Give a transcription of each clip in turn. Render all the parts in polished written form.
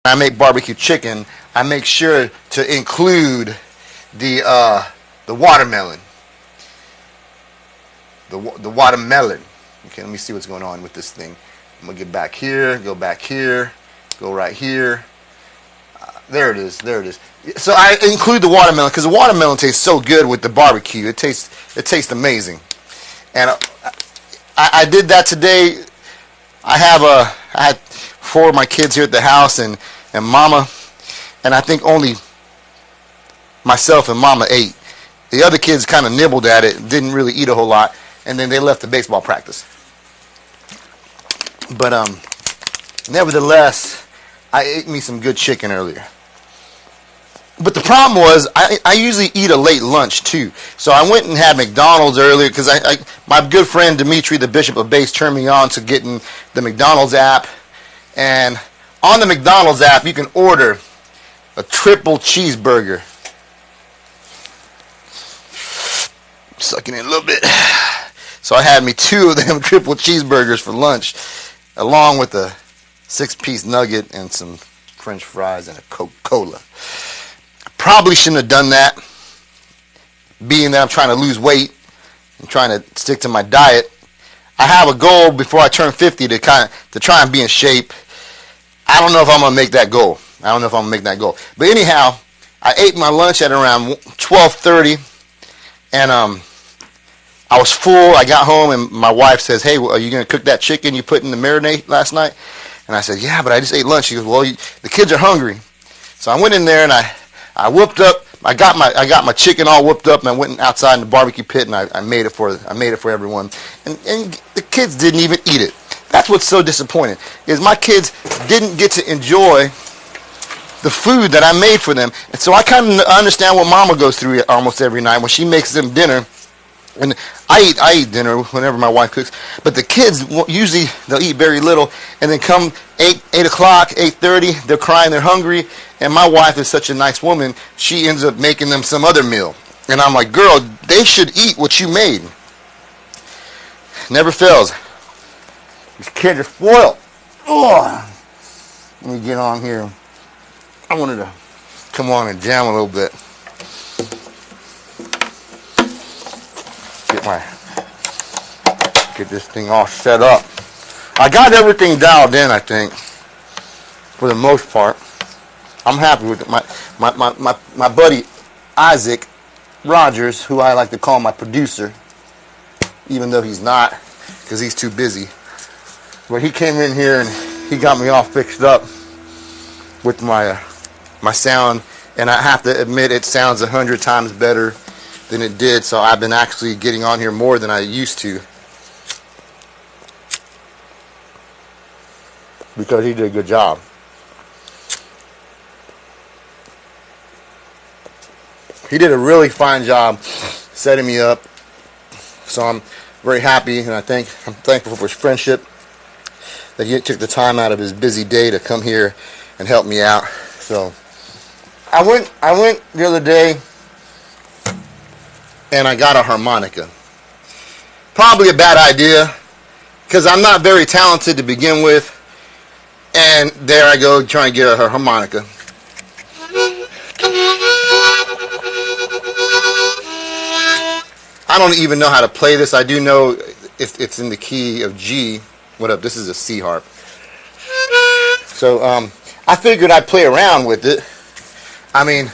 I make barbecue chicken, I make sure to include the watermelon. The watermelon. Okay, let me see what's going on with this thing. I'm gonna get back here, go back here, go right here. There it is. There it is. So I include the watermelon because the watermelon tastes so good with the barbecue. It tastes amazing. And I did that today. I had 4 of my kids here at the house and Mama, and I think only myself and Mama ate. The other kids kind of nibbled at it, didn't really eat a whole lot, and then they left the baseball practice. But nevertheless, I ate me some good chicken earlier. But the problem was, I usually eat a late lunch too. So I went and had McDonald's earlier because my good friend Dimitri, the Bishop of Base, turned me on to getting the McDonald's app. And on the McDonald's app, you can order a triple cheeseburger. Sucking in a little bit. So I had me 2 of them triple cheeseburgers for lunch, along with a 6-piece nugget and some French fries and a Coca-Cola. Probably shouldn't have done that, being that I'm trying to lose weight and trying to stick to my diet. I have a goal before I turn 50 to try and be in shape. I don't know if I'm gonna make that goal. But anyhow, I ate my lunch at around 12:30, and I was full. I got home and my wife says, "Hey, are you gonna cook that chicken you put in the marinade last night?" And I said, "Yeah, but I just ate lunch." She goes, "Well, the kids are hungry." So I went in there and I whooped up. I got my chicken all whooped up, and I went outside in the barbecue pit and I made it for everyone. And the kids didn't even eat it. That's what's so disappointing, is my kids didn't get to enjoy the food that I made for them. And so I kind of understand what Mama goes through almost every night when she makes them dinner. And I eat dinner whenever my wife cooks, but the kids usually they'll eat very little, and then come 8 o'clock, 8:30, they're crying, they're hungry, and my wife is such a nice woman, she ends up making them some other meal, and I'm like, girl, they should eat what you made. Never fails. These kids are spoiled. Oh, let me get on here. I wanted to come on and jam a little bit. Get this thing all set up. I got everything dialed in, I think, for the most part. I'm happy with it. My buddy Isaac Rogers, who I like to call my producer, even though he's not, because he's too busy. But he came in here and he got me all fixed up with my sound, and I have to admit it sounds 100 times better than it did. So I've been actually getting on here more than I used to, because he did a good job. He did a really fine job setting me up. So I'm very happy, and I'm thankful for his friendship, that he took the time out of his busy day to come here and help me out. So I went the other day and I got a harmonica. Probably a bad idea, because I'm not very talented to begin with. And there I go trying to get a harmonica. I don't even know how to play this. I do know if it's in the key of G. What up? This is a C harp. So I figured I'd play around with it. I mean,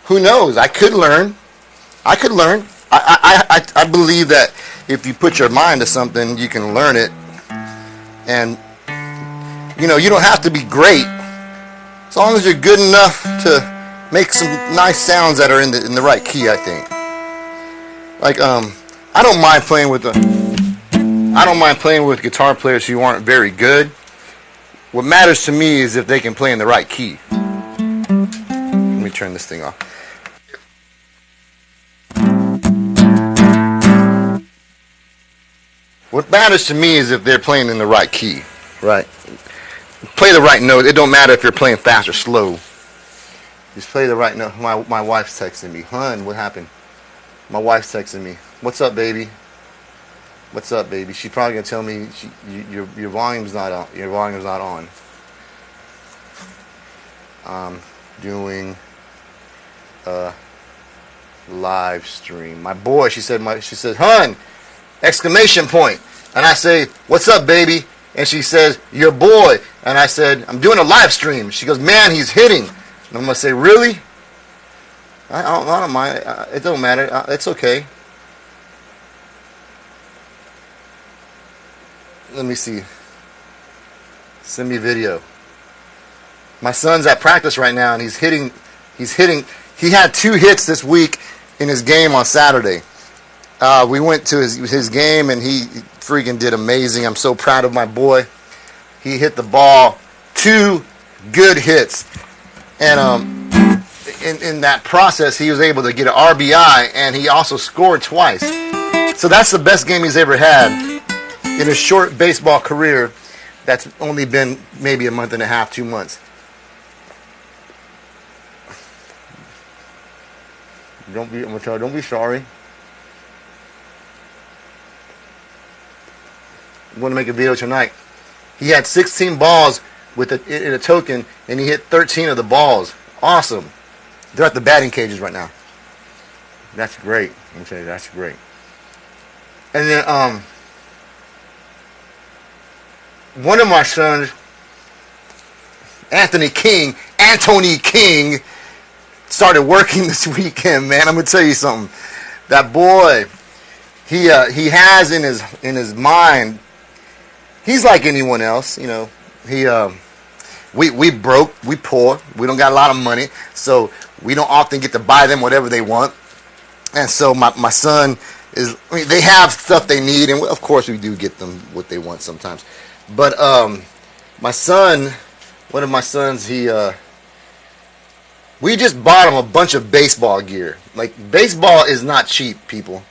who knows? I could learn. I believe that if you put your mind to something, you can learn it. And you know, you don't have to be great, as long as you're good enough to make some nice sounds that are in the right key, I think. Like I don't mind playing with guitar players who aren't very good. What matters to me is if they can play in the right key. Let me turn this thing off. What matters to me is if they're playing in the right key, right? Play the right note. It don't matter if you're playing fast or slow. Just play the right note. My wife's texting me. Hun, what happened? My wife's texting me. What's up, baby? What's up, baby? She's probably gonna tell me your volume's not on. Your volume's not on. Doing a live stream. My boy, she said, "Hun!" Exclamation point. And I say, "What's up, baby?" And she says, "Your boy." And I said, "I'm doing a live stream." She goes, "Man, he's hitting." And I'm gonna say, "Really?" I don't mind. It don't matter. It's okay. Let me see. Send me a video. My son's at practice right now, and he's hitting. He had 2 hits this week in his game on Saturday. We went to his game, and he freaking did amazing. I'm so proud of my boy. He hit the ball, 2 good hits, and in that process, he was able to get an RBI, and he also scored twice. So that's the best game he's ever had in his short baseball career. That's only been maybe a month and a half, 2 months. Don't be sorry. I'm going to make a video tonight. He had 16 balls in a token, and he hit 13 of the balls. Awesome. They're at the batting cages right now. That's great. Let me tell you, that's great. And then one of my sons, Anthony King, started working this weekend, man. I'm gonna tell you something. That boy, he has in his mind. He's like anyone else, you know. We broke, we poor, we don't got a lot of money, so we don't often get to buy them whatever they want. And so my son they have stuff they need, and of course we do get them what they want sometimes. But my son, one of my sons, we just bought him a bunch of baseball gear. Like, baseball is not cheap, people.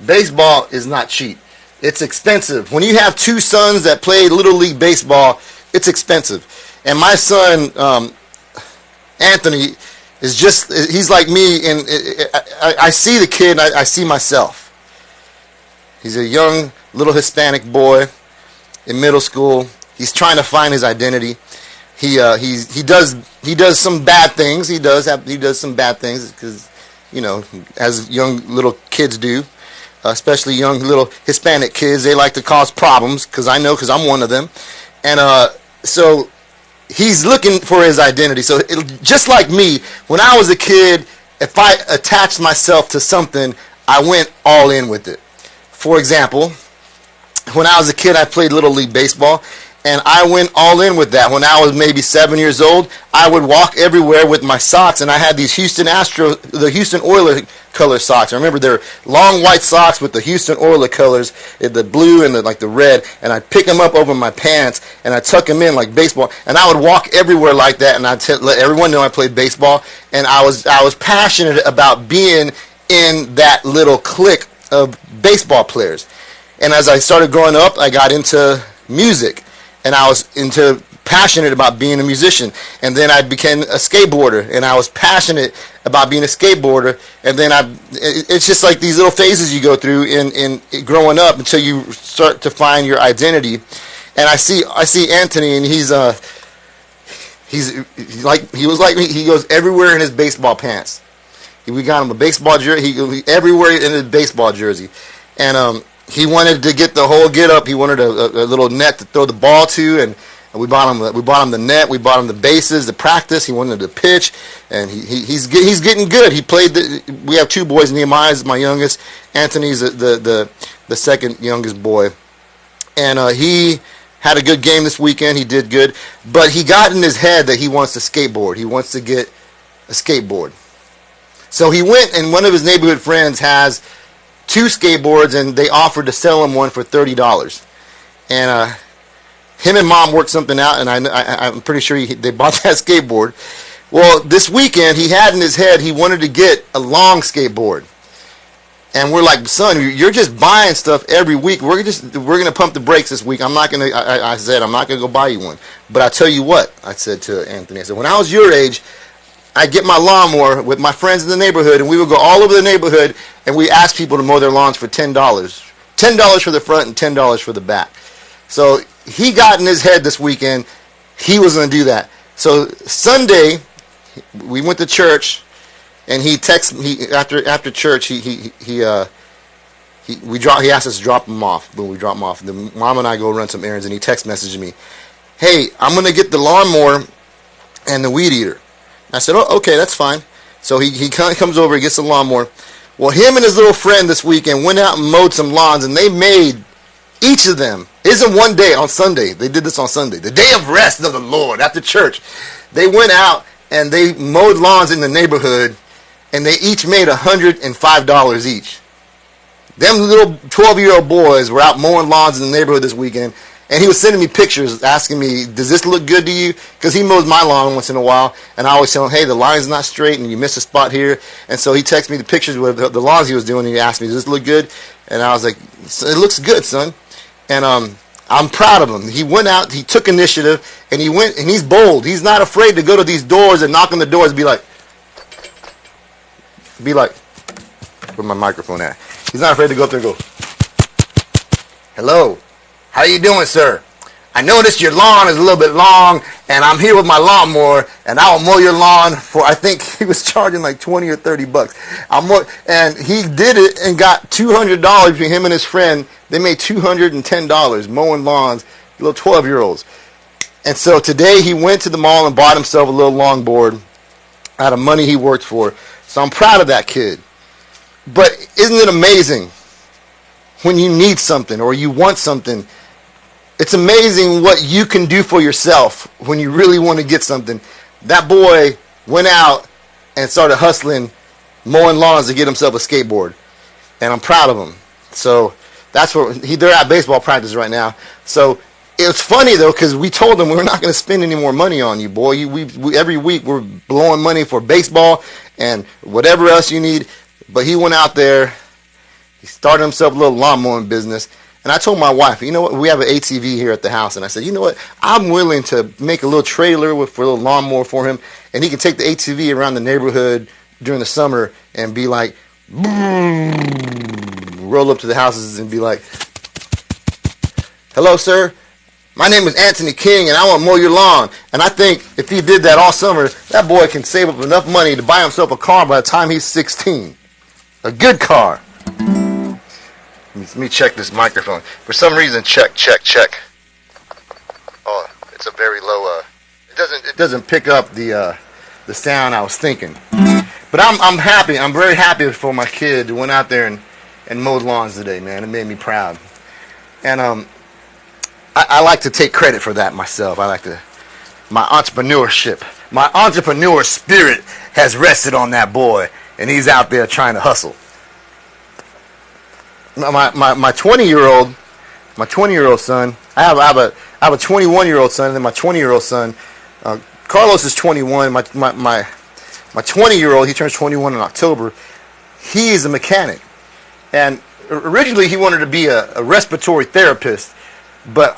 Baseball is not cheap. It's expensive. When you have 2 sons that play Little League Baseball, it's expensive. And my son, Anthony, he's like me, and I see the kid, and I see myself. He's a young little Hispanic boy in middle school. He's trying to find his identity. He does some bad things. He does some bad things because, you know, as young little kids do, especially young little Hispanic kids, they like to cause problems. Because I'm one of them, and so he's looking for his identity. So just like me, when I was a kid, if I attached myself to something, I went all in with it. For example, when I was a kid, I played Little League Baseball, and I went all in with that. When I was maybe 7 years old, I would walk everywhere with my socks, and I had these the Houston Oilers color socks. I remember they're long white socks with the Houston Oilers colors, the blue and the red, and I'd pick them up over my pants, and I'd tuck them in like baseball, and I would walk everywhere like that, and I'd let everyone know I played baseball, and I was passionate about being in that little clique of baseball players. And as I started growing up, I got into music, and I was passionate about being a musician. And then I became a skateboarder, and I was passionate about being a skateboarder. And then it's just like these little phases you go through in growing up until you start to find your identity. And I see Anthony, and he was like me. He goes everywhere in his baseball pants. We got him a baseball jersey. He goes everywhere in his baseball jersey, and he wanted to get the whole get up. He wanted a little net to throw the ball to, and we bought him the net. We bought him the bases, the practice. He wanted to pitch, and he's getting good. He played. We have 2 boys. Nehemiah is my youngest. Anthony's the second youngest boy, and he had a good game this weekend. He did good, but he got in his head that he wants to skateboard. He wants to get a skateboard. So he went, and one of his neighborhood friends has 2 skateboards, and they offered to sell him one for $30. And him and Mom worked something out, and I'm pretty sure they bought that skateboard. Well, this weekend, he had in his head he wanted to get a long skateboard. And we're like, son, you're just buying stuff every week. We're going to pump the brakes this week. I said, I'm not going to go buy you one. But I tell you what, I said to Anthony, I said, when I was your age, I'd get my lawnmower with my friends in the neighborhood, and we would go all over the neighborhood, and we asked people to mow their lawns for $10. $10 $10 for the front and $10 for the back. So he got in his head this weekend he was going to do that. So Sunday we went to church, and he texted me after church. He asked us to drop him off. Boom, we drop him off. And then Mom and I go run some errands, and he text messaged me, "Hey, I'm going to get the lawnmower and the weed eater." I said, "Oh, okay, that's fine." So he comes over, he gets the lawnmower. Well, him and his little friend this weekend went out and mowed some lawns, and they made, each of them, isn't one day, on Sunday. They did this on Sunday, the day of rest of the Lord, after church. They went out and they mowed lawns in the neighborhood, and they each made $105 each. Them little 12-year-old boys were out mowing lawns in the neighborhood this weekend, and he was sending me pictures asking me, "Does this look good to you?" Because he mows my lawn once in a while, and I always tell him, "Hey, the line's not straight, and you missed a spot here." And so he texted me the pictures with the lawns he was doing, and he asked me, "Does this look good?" And I was like, "It looks good, son." And I'm proud of him. He went out, he took initiative, and he went, and he's bold. He's not afraid to go to these doors and knock on the doors and be like, where's my microphone at? He's not afraid to go up there and go, "Hello, how you doing, sir? I noticed your lawn is a little bit long, and I'm here with my lawnmower, and I will mow your lawn for," I think he was charging like 20 or 30 bucks. And he did it and got $200 between him and his friend. They made $210 mowing lawns, little 12-year-olds. And so today he went to the mall and bought himself a little longboard out of money he worked for. So I'm proud of that kid. But isn't it amazing when you need something or you want something? It's amazing what you can do for yourself when you really want to get something. That boy went out and started hustling, mowing lawns to get himself a skateboard. And I'm proud of him. So that's what they're at baseball practice right now. So it's funny, though, because we told them we're not going to spend any more money on you, boy. We every week we're blowing money for baseball and whatever else you need. But he went out there. He started himself a little lawn mowing business. And I told my wife, you know what, we have an ATV here at the house. And I said, you know what, I'm willing to make a little trailer for a little lawnmower for him. And he can take the ATV around the neighborhood during the summer and be like, roll up to the houses and be like, "Hello, sir. My name is Anthony King, and I want to mow your lawn." And I think if he did that all summer, that boy can save up enough money to buy himself a car by the time he's 16. A good car. Let me check this microphone. For some reason, check. Oh, it's a very low. It doesn't pick up the sound I was thinking. But I'm happy. I'm very happy for my kid who went out there and mowed lawns today, man. It made me proud. And I like to take credit for that myself. My entrepreneurship, my entrepreneur spirit has rested on that boy, and he's out there trying to hustle. My 20-year-old son. I have a 21-year-old son, and then my 20-year-old son. Carlos is 21. My 20-year-old, he turns 21 in October. He is a mechanic, and originally he wanted to be a respiratory therapist. But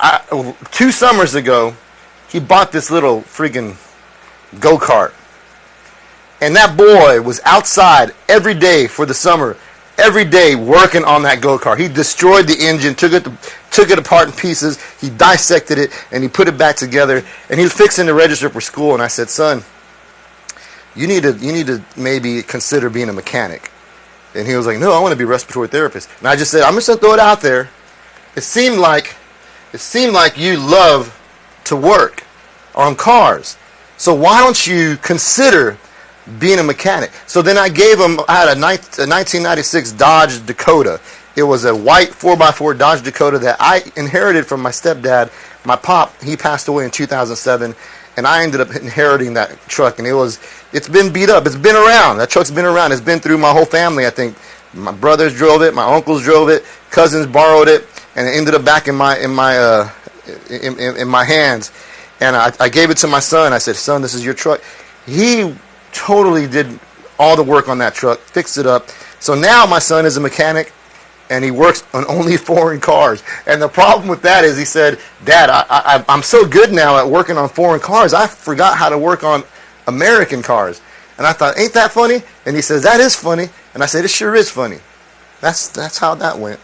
2 summers ago, he bought this little freaking go-kart, and that boy was outside every day for the summer. Every day working on that go-kart. He destroyed the engine, took it apart in pieces. He dissected it, and he put it back together. And he was fixing to register for school. And I said, "Son, you need to maybe consider being a mechanic." And he was like, "No, I want to be a respiratory therapist." And I just said, "I'm just going to throw it out there. It seemed like you love to work on cars. So why don't you consider being a mechanic?" So then I had a 1996 Dodge Dakota. It was a white 4x4 Dodge Dakota that I inherited from my stepdad. My pop, he passed away in 2007, and I ended up inheriting that truck. And it's been beat up. It's been around. That truck's been around. It's been through my whole family, I think. My brothers drove it. My uncles drove it. Cousins borrowed it, and it ended up back in my hands. And I gave it to my son. I said, "Son, this is your truck." He totally did all the work on that truck, fixed it up. So now my son is a mechanic, and he works on only foreign cars. And the problem with that is, he said, "Dad, I'm so good now at working on foreign cars, I forgot how to work on American cars." And I thought, ain't that funny? And he says, "That is funny." And I said, "It sure is funny." That's how that went.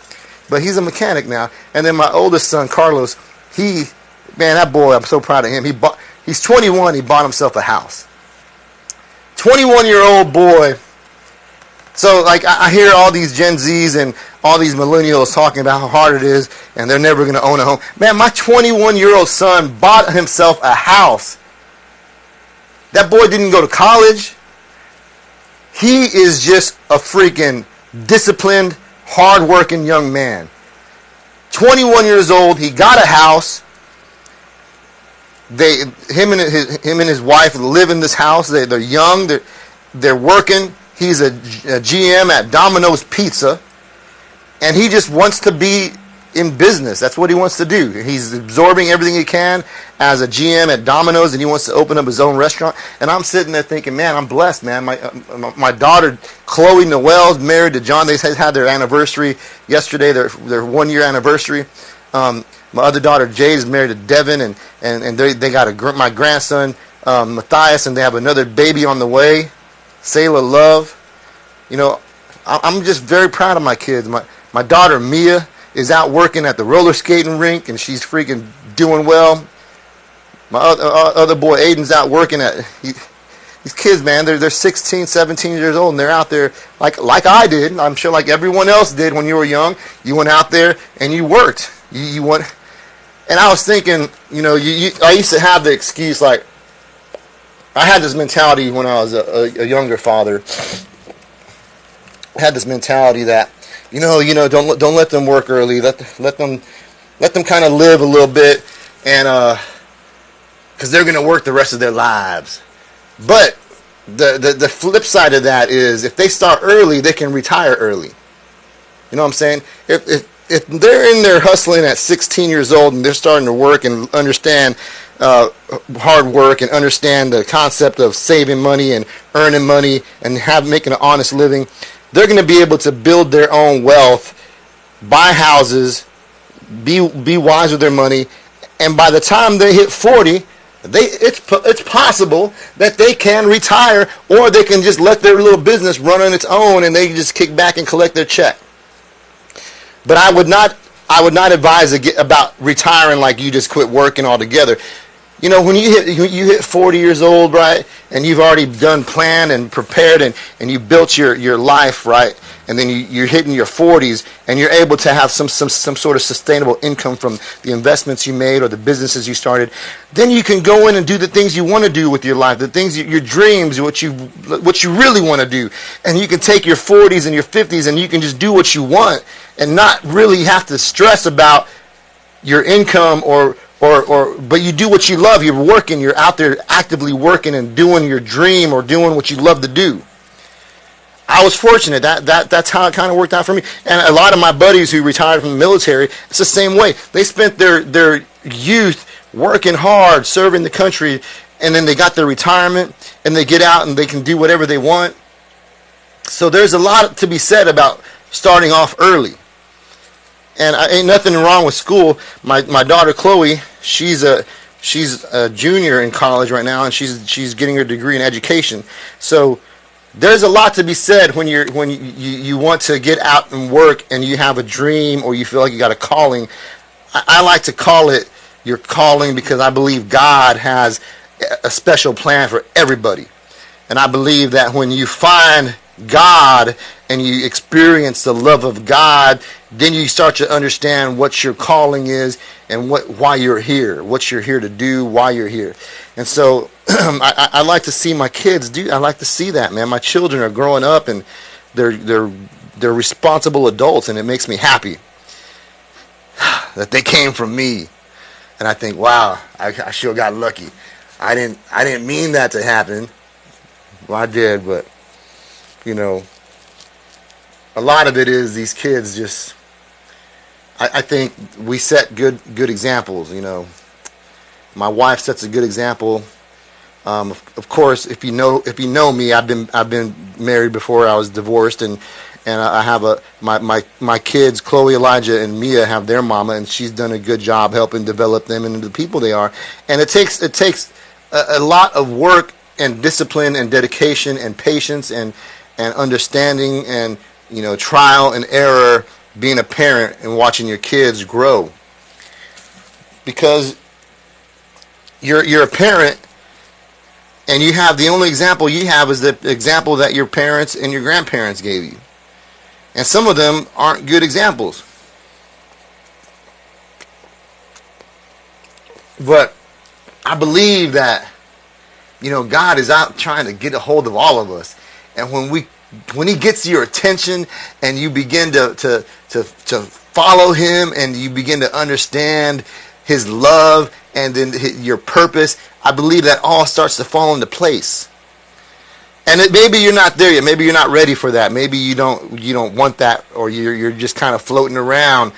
but he's a mechanic now. And then my oldest son, Carlos, that boy, I'm so proud of him. He's 21. He bought himself a house. 21-year-old boy. So, like, I hear all these Gen Zs and all these millennials talking about how hard it is and they're never going to own a home. Man, my 21-year-old son bought himself a house. That boy didn't go to college. He is just a freaking disciplined, hard-working young man. 21 years old. He got a house. Him and his wife live in this house. They're young. They're working. He's a GM at Domino's Pizza, and he just wants to be in business. That's what he wants to do. He's absorbing everything he can as a GM at Domino's, and he wants to open up his own restaurant. And I'm sitting there thinking, man, I'm blessed, man. My daughter, Chloe Noel's married to John. They had their anniversary yesterday, their 1-year anniversary. My other daughter, Jade, is married to Devin, and they got my grandson, Matthias, and they have another baby on the way, Sailor Love. You know, I'm just very proud of my kids. My daughter, Mia, is out working at the roller skating rink, and she's freaking doing well. My other boy, Aiden's out working these kids, man, they're 16, 17 years old, and they're out there like I did. I'm sure like everyone else did when you were young. You went out there and you worked. You went, and I was thinking, you know, I used to have the excuse, like, I had this mentality when I was a younger father. I had this mentality that, you know, don't let them work early. Let them kind of live a little bit, and because they're going to work the rest of their lives. But the flip side of that is, if they start early, they can retire early. You know what I'm saying? If they're in there hustling at 16 years old and they're starting to work and understand hard work and understand the concept of saving money and earning money and making an honest living, they're going to be able to build their own wealth, buy houses, be wise with their money, and by the time they hit 40, it's possible that they can retire, or they can just let their little business run on its own and they can just kick back and collect their check. But I would not advise about retiring like you just quit working altogether. You know, when you hit 40 years old, right, and you've already done planned and prepared and you built your life, right, and then you're hitting your 40s and you're able to have some sort of sustainable income from the investments you made or the businesses you started, then you can go in and do the things you want to do with your life, the things, your dreams, what you really want to do. And you can take your 40s and your 50s and you can just do what you want and not really have to stress about your income but you do what you love. You're working. You're out there actively working and doing your dream or doing what you love to do. I was fortunate. That's how it kind of worked out for me. And a lot of my buddies who retired from the military, it's the same way. They spent their youth working hard, serving the country, and then they got their retirement, and they get out and they can do whatever they want. So there's a lot to be said about starting off early. And ain't nothing wrong with school. My daughter Chloe, she's a junior in college right now, and she's getting her degree in education. So there's a lot to be said when you want to get out and work and you have a dream or you feel like you got a calling. I like to call it your calling because I believe God has a special plan for everybody. And I believe that when you find God and you experience the love of God, then you start to understand what your calling is and why you're here, what you're here to do, why you're here. And so I like to see my kids do. I like to see that, man. My children are growing up and they're responsible adults, and it makes me happy that they came from me. And I think, wow, I sure got lucky. I didn't mean that to happen. Well, I did, but you know, a lot of it is these kids just. I think we set good examples. You know, my wife sets a good example. Of course, if you know me, I've been married before I was divorced, and I have my kids, Chloe, Elijah, and Mia have their mama, and she's done a good job helping develop them into the people they are. And it takes a lot of work and discipline and dedication and patience and understanding and, you know, trial and error being a parent and watching your kids grow. Because you're a parent, and you have the only example you have is the example that your parents and your grandparents gave you. And some of them aren't good examples. But I believe that, God is out trying to get a hold of all of us. And when he gets your attention and you begin to follow him and you begin to understand his love and then your purpose, I believe that all starts to fall into place. And maybe you're not there yet. Maybe you're not ready for that. Maybe you don't want that, or you're just kind of floating around.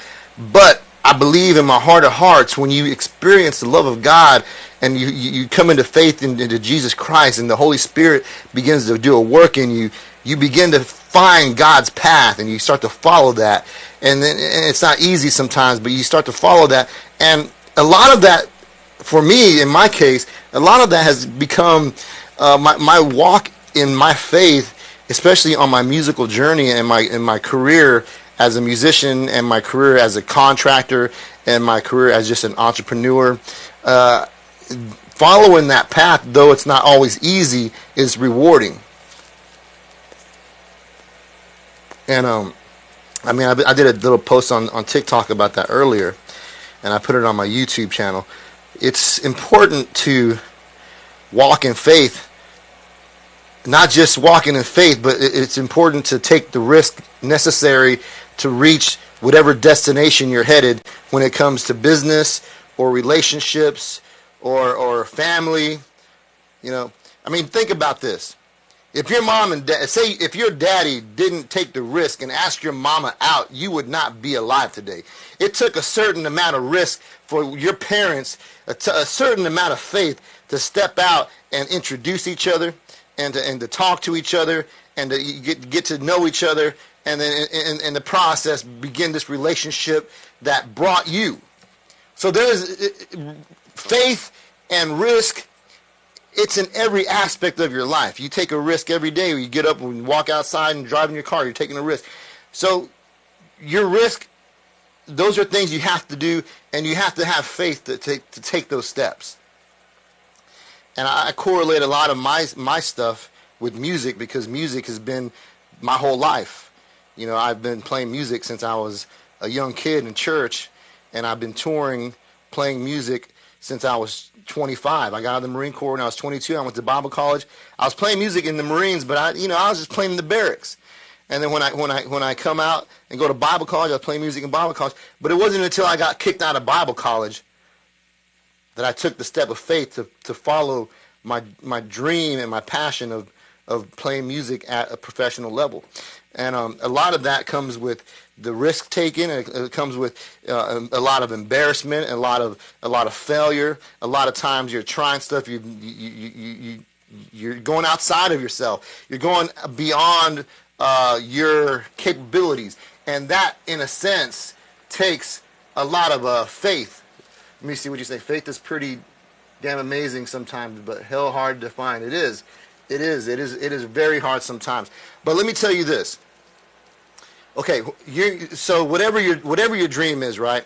But I believe in my heart of hearts, when you experience the love of God and you come into faith into Jesus Christ, and the Holy Spirit begins to do a work in you, you begin to find God's path and you start to follow that. And it's not easy sometimes, but you start to follow that. And a lot of that, for me, in my case, a lot of that has become my walk in my faith, especially on my musical journey and my career as a musician, and my career as a contractor, and my career as just an entrepreneur. Following that path, though it's not always easy, is rewarding. And I did a little post on TikTok about that earlier, and I put it on my YouTube channel. It's important to walk in faith. Not just walking in faith, but it's important to take the risk necessary to reach whatever destination you're headed when it comes to business or relationships or family. Think about this. If your mom and dad, say if your daddy didn't take the risk and ask your mama out, you would not be alive today. It took a certain amount of risk for your parents, a certain amount of faith to step out and introduce each other, and to talk to each other, and to get to know each other, and then in the process begin this relationship that brought you. So there's faith and risk. It's in every aspect of your life. You take a risk every day. You get up and walk outside and drive in your car. You're taking a risk. So your risk, those are things you have to do, and you have to have faith to take those steps. And I correlate a lot of my stuff with music, because music has been my whole life. I've been playing music since I was a young kid in church, and I've been touring, playing music since I was 25. I got out of the Marine Corps when I was 22. I went to Bible college. I was playing music in the Marines, but I was just playing in the barracks. And then when I come out and go to Bible college, I was playing music in Bible college. But it wasn't until I got kicked out of Bible college that I took the step of faith to follow my dream and my passion of playing music at a professional level. And a lot of that comes with the risk taking. It comes with a lot of embarrassment, a lot of failure. A lot of times you're trying stuff. You're going outside of yourself. You're going beyond your capabilities, and that, in a sense, takes a lot of faith. Let me see what you say. Faith is pretty damn amazing sometimes, but hell hard to find. It is very hard sometimes. But let me tell you this. Okay, so whatever your dream is, right?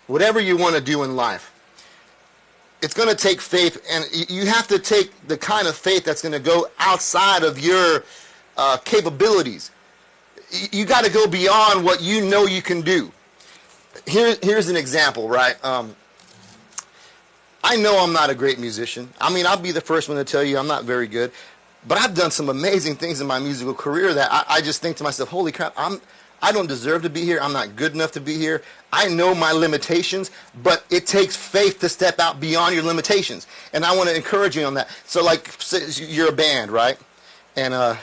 Whatever you want to do in life, it's going to take faith, and you have to take the kind of faith that's going to go outside of your capabilities. You got to go beyond what you know you can do. Here's an example, right? I know I'm not a great musician. I'll be the first one to tell you I'm not very good. But I've done some amazing things in my musical career that I just think to myself, holy crap, I don't deserve to be here. I'm not good enough to be here. I know my limitations, but it takes faith to step out beyond your limitations. And I want to encourage you on that. So like, say you're a band, right? And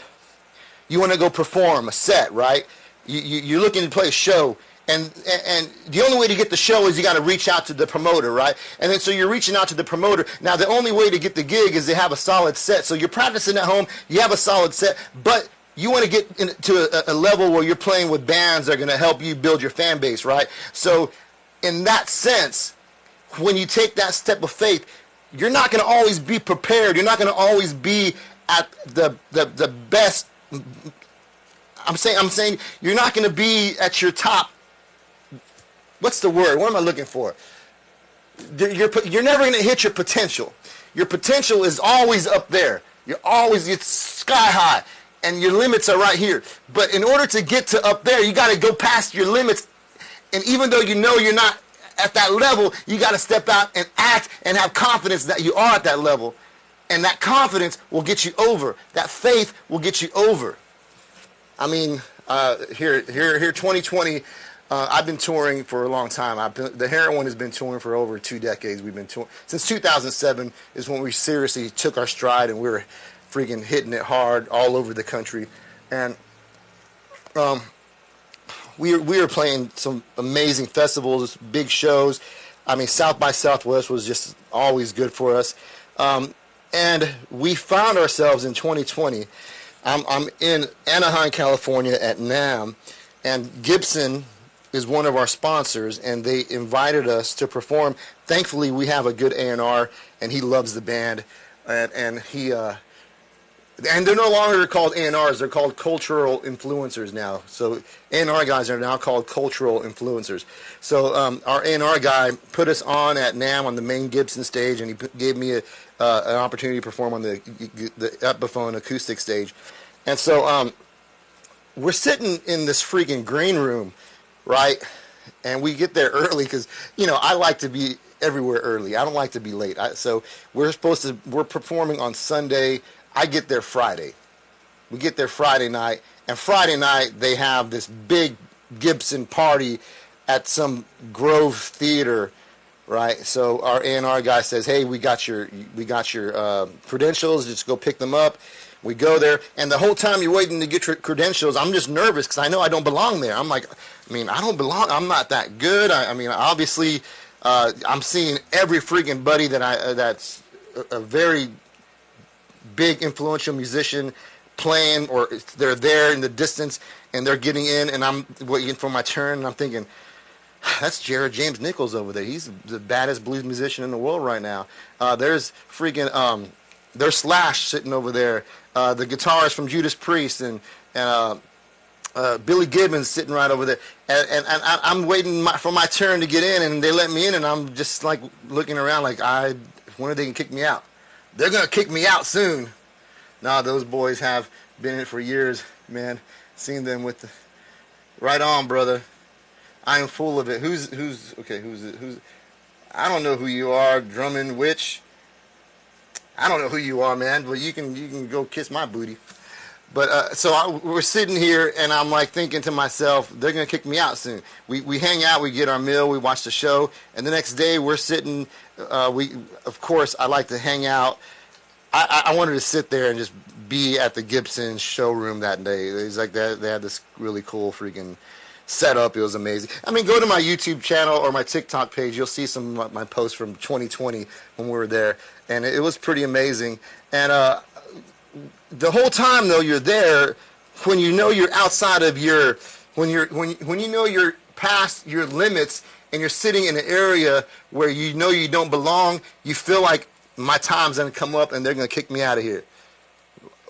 you want to go perform a set, right? You're looking to play a show. And the only way to get the show is you got to reach out to the promoter, right? And then so you're reaching out to the promoter. Now, the only way to get the gig is to have a solid set. So you're practicing at home. You have a solid set. But you want to get to a level where you're playing with bands that are going to help you build your fan base, right? So in that sense, when you take that step of faith, you're not going to always be prepared. You're not going to always be at the best. I'm saying you're not going to be at your top. What's the word? What am I looking for? You're never going to hit your potential. Your potential is always up there. It's sky high, and your limits are right here. But in order to get to up there, you got to go past your limits. And even though you know you're not at that level, you got to step out and act and have confidence that you are at that level. And that confidence will get you over. That faith will get you over. I mean, here, 2020, I've been touring for a long time. The Heroin has been touring for over 2 decades. We've been touring since 2007 is when we seriously took our stride, and we were freaking hitting it hard all over the country. And we were playing some amazing festivals, big shows. I mean, South by Southwest was just always good for us. And we found ourselves in 2020. I'm in Anaheim, California at NAMM, and Gibson is one of our sponsors, and they invited us to perform. Thankfully, we have a good A&R, and he loves the band, and they're no longer called A&Rs, they're called cultural influencers now. So A&R guys are now called cultural influencers. So our A&R guy put us on at NAMM on the main Gibson stage, and he gave me an opportunity to perform on the Epiphone acoustic stage. And so we're sitting in this freaking green room, right? And we get there early because, I like to be everywhere early. I don't like to be late. So we're performing on Sunday. I get there Friday. We get there Friday night, and Friday night they have this big Gibson party at some Grove Theater, right? So our A&R guy says, "Hey, we got your credentials. Just go pick them up." We go there, and the whole time you're waiting to get your credentials, I'm just nervous because I know I don't belong there. I'm like, I don't belong. I'm not that good. Obviously, I'm seeing every freaking buddy that's a very big influential musician playing, or they're there in the distance and they're getting in, and I'm waiting for my turn, and I'm thinking, that's Jared James Nichols over there. He's the baddest blues musician in the world right now. There's freaking there's Slash sitting over there. The guitarist from Judas Priest, and Billy Gibbons sitting right over there, and I'm waiting for my turn to get in, and they let me in, and I'm just like looking around like, when are they gonna kick me out? They're going to kick me out soon. Nah, those boys have been in it for years, man. Seen them with the... Right on, brother. I am full of it. Who's I don't know who you are, Drummond Witch. I don't know who you are, man, but you can go kiss my booty. But we're sitting here, and I'm like thinking to myself, they're going to kick me out soon. We hang out, we get our meal, we watch the show, and the next day we're sitting. Of course, I like to hang out. I wanted to sit there and just be at the Gibson showroom that day. It was like they had this really cool freaking setup. It was amazing. Go to my YouTube channel or my TikTok page. You'll see some of my posts from 2020 when we were there, and it was pretty amazing. And the whole time though you're there, when you know you're outside of your, when you know you're past your limits, and you're sitting in an area where you know you don't belong, you feel like my time's gonna come up and they're gonna kick me out of here.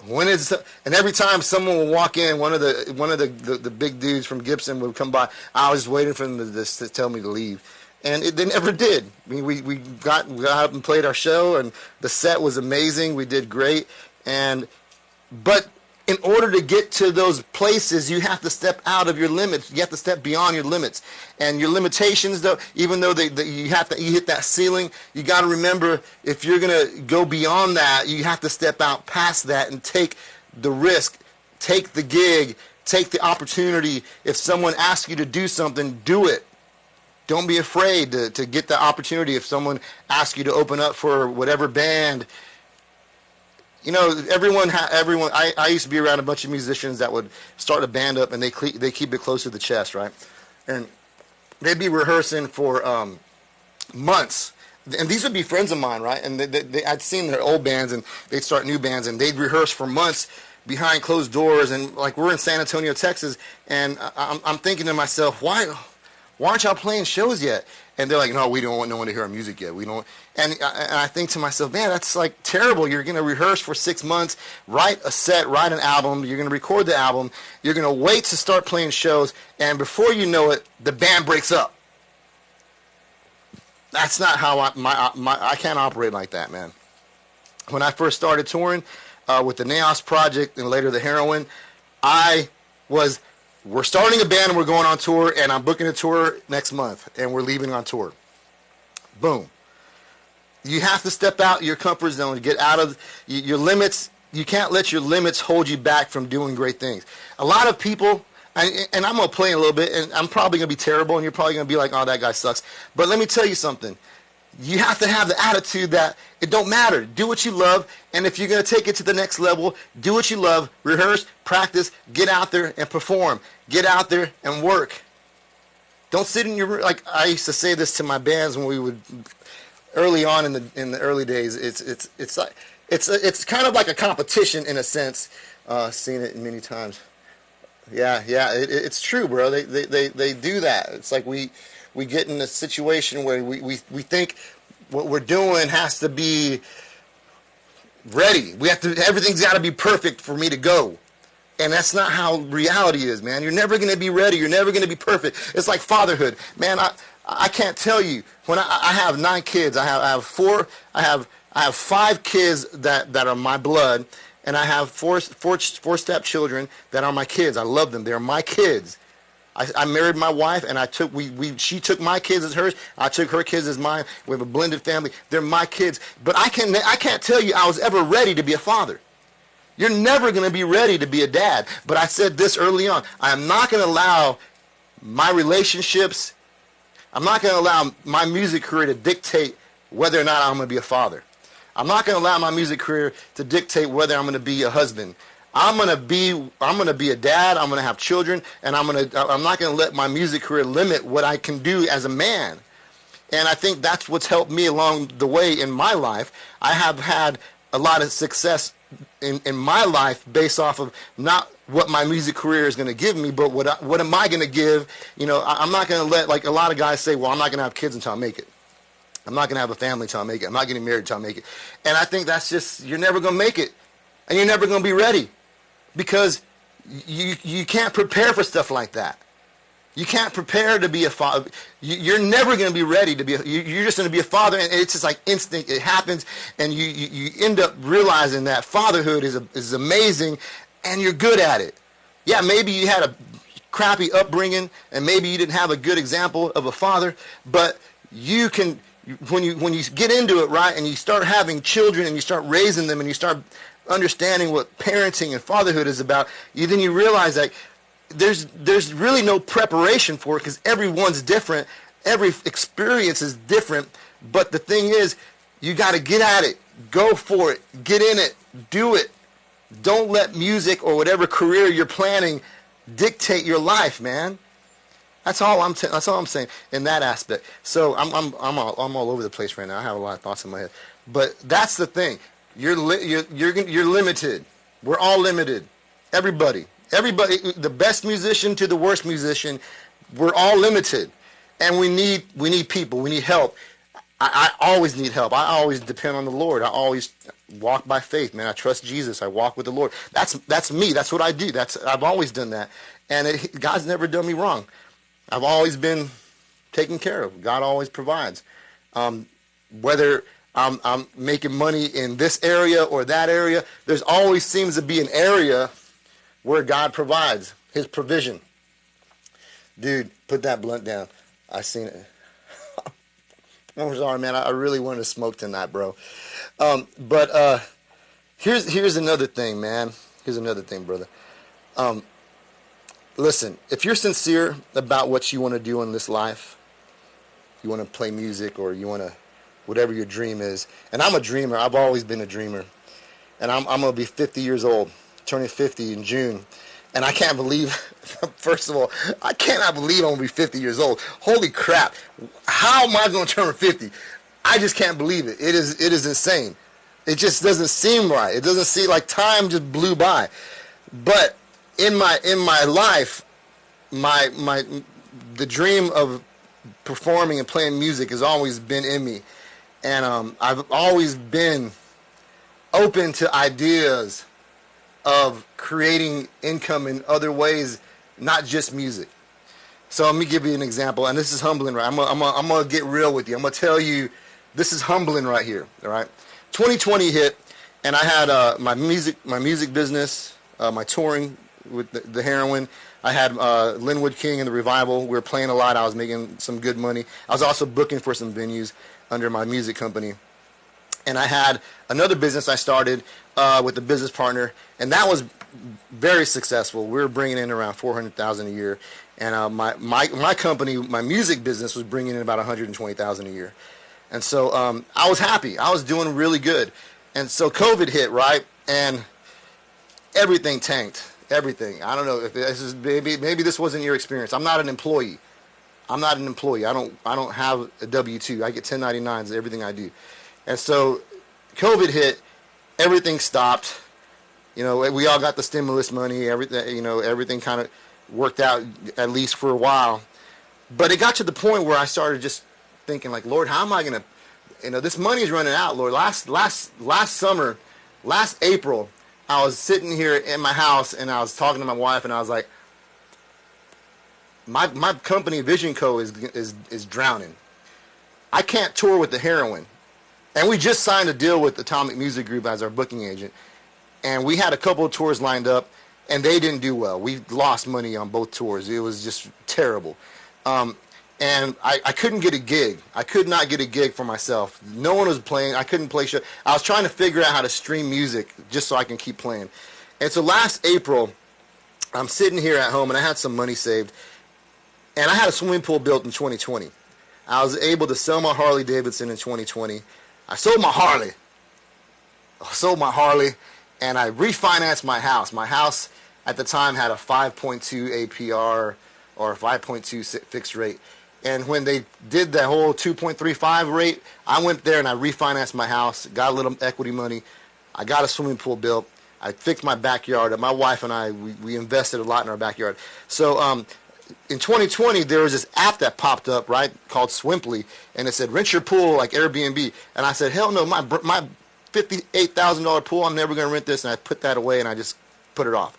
And every time someone will walk in, one of the big dudes from Gibson would come by. I was waiting for them to tell me to leave, and they never did. We got up and played our show, and the set was amazing. We did great, but in order to get to those places, you have to step out of your limits. You have to step beyond your limits. And your limitations, though, even though you hit that ceiling, you got to remember, if you're going to go beyond that, you have to step out past that and take the risk, take the gig, take the opportunity. If someone asks you to do something, do it. Don't be afraid to get the opportunity. If someone asks you to open up for whatever band, everyone. I used to be around a bunch of musicians that would start a band up, and they keep it close to the chest, right? And they'd be rehearsing for months, and these would be friends of mine, right? And I'd seen their old bands, and they'd start new bands, and they'd rehearse for months behind closed doors. And like, we're in San Antonio, Texas, and I'm thinking to myself, why Why aren't y'all playing shows yet? And they're like, no, we don't want no one to hear our music yet. We don't. And I think to myself, man, that's like terrible. You're going to rehearse for 6 months, write a set, write an album. You're going to record the album. You're going to wait to start playing shows. And before you know it, the band breaks up. That's not how I can't operate like that, man. When I first started touring with the Naos Project and later the Heroin, we're starting a band and we're going on tour, and I'm booking a tour next month and we're leaving on tour. Boom. You have to step out your comfort zone, get out of your limits. You can't let your limits hold you back from doing great things. A lot of people, and I'm going to play a little bit, and I'm probably going to be terrible, and you're probably going to be like, oh, that guy sucks. But let me tell you something. You have to have the attitude that it don't matter. Do what you love, and if you're going to take it to the next level, do what you love, rehearse, practice, get out there and perform. Get out there and work. Don't sit in your room. Like I used to say this to my bands when we would early on in the early days. It's kind of like a competition in a sense. Seen it many times. Yeah, it's true, bro. They do that. It's like we get in a situation where we think what we're doing has to be ready. Everything's got to be perfect for me to go. And that's not how reality is, man. You're never going to be ready. You're never going to be perfect. It's like fatherhood. Man, I can't tell you. When I have 9 kids, I have 5 kids that are my blood, and I have four stepchildren that are my kids. I love them. They're my kids. I married my wife, and she took my kids as hers. I took her kids as mine. We have a blended family. They're my kids. But I can't tell you I was ever ready to be a father. You're never going to be ready to be a dad. But I said this early on. I am not going to allow my relationships, I'm not going to allow my music career to dictate whether or not I'm going to be a father. I'm not going to allow my music career to dictate whether I'm going to be a husband. I'm going to be a dad. I'm going to have children, and I'm not going to let my music career limit what I can do as a man. And I think that's what's helped me along the way in my life. I have had a lot of success in my life based off of not what my music career is going to give me, but what am I going to give? You know, I'm not going to let, like a lot of guys say, well, I'm not going to have kids until I make it. I'm not going to have a family until I make it. I'm not getting married until I make it. And I think that's just, you're never going to make it. And you're never going to be ready. Because you can't prepare for stuff like that. You can't prepare to be a father. You're never going to be ready to be. You're just going to be a father, and it's just like instinct. It happens, and you end up realizing that fatherhood is amazing, and you're good at it. Yeah, maybe you had a crappy upbringing, and maybe you didn't have a good example of a father, but you can. When you get into it right, and you start having children, and you start raising them, and you start understanding what parenting and fatherhood is about, then you realize that there's really no preparation for it, because everyone's different, every experience is different. But the thing is, you got to get at it, go for it, get in it, do it. Don't let music or whatever career you're planning dictate your life, man. That's all I'm saying in that aspect. So I'm all over the place right now. I have a lot of thoughts in my head, but that's the thing. You're limited. We're all limited. Everybody, the best musician to the worst musician, we're all limited, and we need people. We need help. I always need help. I always depend on the Lord. I always walk by faith, man. I trust Jesus. I walk with the Lord. That's me. That's what I do. I've always done that, and God's never done me wrong. I've always been taken care of. God always provides. Whether I'm making money in this area or that area, there's always seems to be an area where God provides his provision. Dude, put that blunt down. I seen it. I'm sorry, man. I really wanted to smoke tonight, bro. But here's another thing, man. Here's another thing, brother. Listen, if you're sincere about what you want to do in this life, you want to play music, or you want to, whatever your dream is. And I'm a dreamer. I've always been a dreamer. And I'm going to be 50 years old, turning 50 in June. And I can't believe, first of all, I cannot believe I'm going to be 50 years old. Holy crap. How am I going to turn 50? I just can't believe it. It is insane. It just doesn't seem right. It doesn't seem like time just blew by. But in my life, the dream of performing and playing music has always been in me. And I've always been open to ideas of creating income in other ways, not just music. So let me give you an example, and this is humbling, right? I'm gonna get real with you. I'm gonna tell you, this is humbling right here. All right, 2020 hit, and I had my music business, my touring with the heroin. I had Lynnwood King and the Revival. We were playing a lot. I was making some good money. I was also booking for some venues under my music company. And I had another business I started with a business partner, and that was very successful. We were bringing in around $400,000 a year, and my company, my music business, was bringing in about $120,000 a year. And so I was happy. I was doing really good. And so COVID hit, right? And everything tanked. Everything. I don't know if this is maybe this wasn't your experience. I'm not an employee. I don't have a W-2. I get 1099s everything I do. And so COVID hit, everything stopped. You know, we all got the stimulus money, everything kind of worked out at least for a while. But it got to the point where I started just thinking like, Lord, how am I going to, this money's running out, Lord. Last summer, last April, I was sitting here in my house and I was talking to my wife and I was like, my company Vision Co is drowning. I can't tour with the heroin. And we just signed a deal with Atomic Music Group as our booking agent. And we had a couple of tours lined up, and they didn't do well. We lost money on both tours. It was just terrible. And I couldn't get a gig. I could not get a gig for myself. No one was playing. I couldn't play show. I was trying to figure out how to stream music just so I can keep playing. And so last April, I'm sitting here at home, and I had some money saved. And I had a swimming pool built in 2020. I was able to sell my Harley Davidson in 2020. I sold my Harley, and I refinanced my house. My house at the time had a 5.2 APR or 5.2 fixed rate. And when they did that whole 2.35 rate, I went there and I refinanced my house, got a little equity money. I got a swimming pool built. I fixed my backyard. My wife and I, we invested a lot in our backyard. So in 2020, there was this app that popped up, right, called Swimply, and it said, rent your pool like Airbnb. And I said, hell no, my $58,000 pool, I'm never going to rent this. And I put that away, and I just put it off.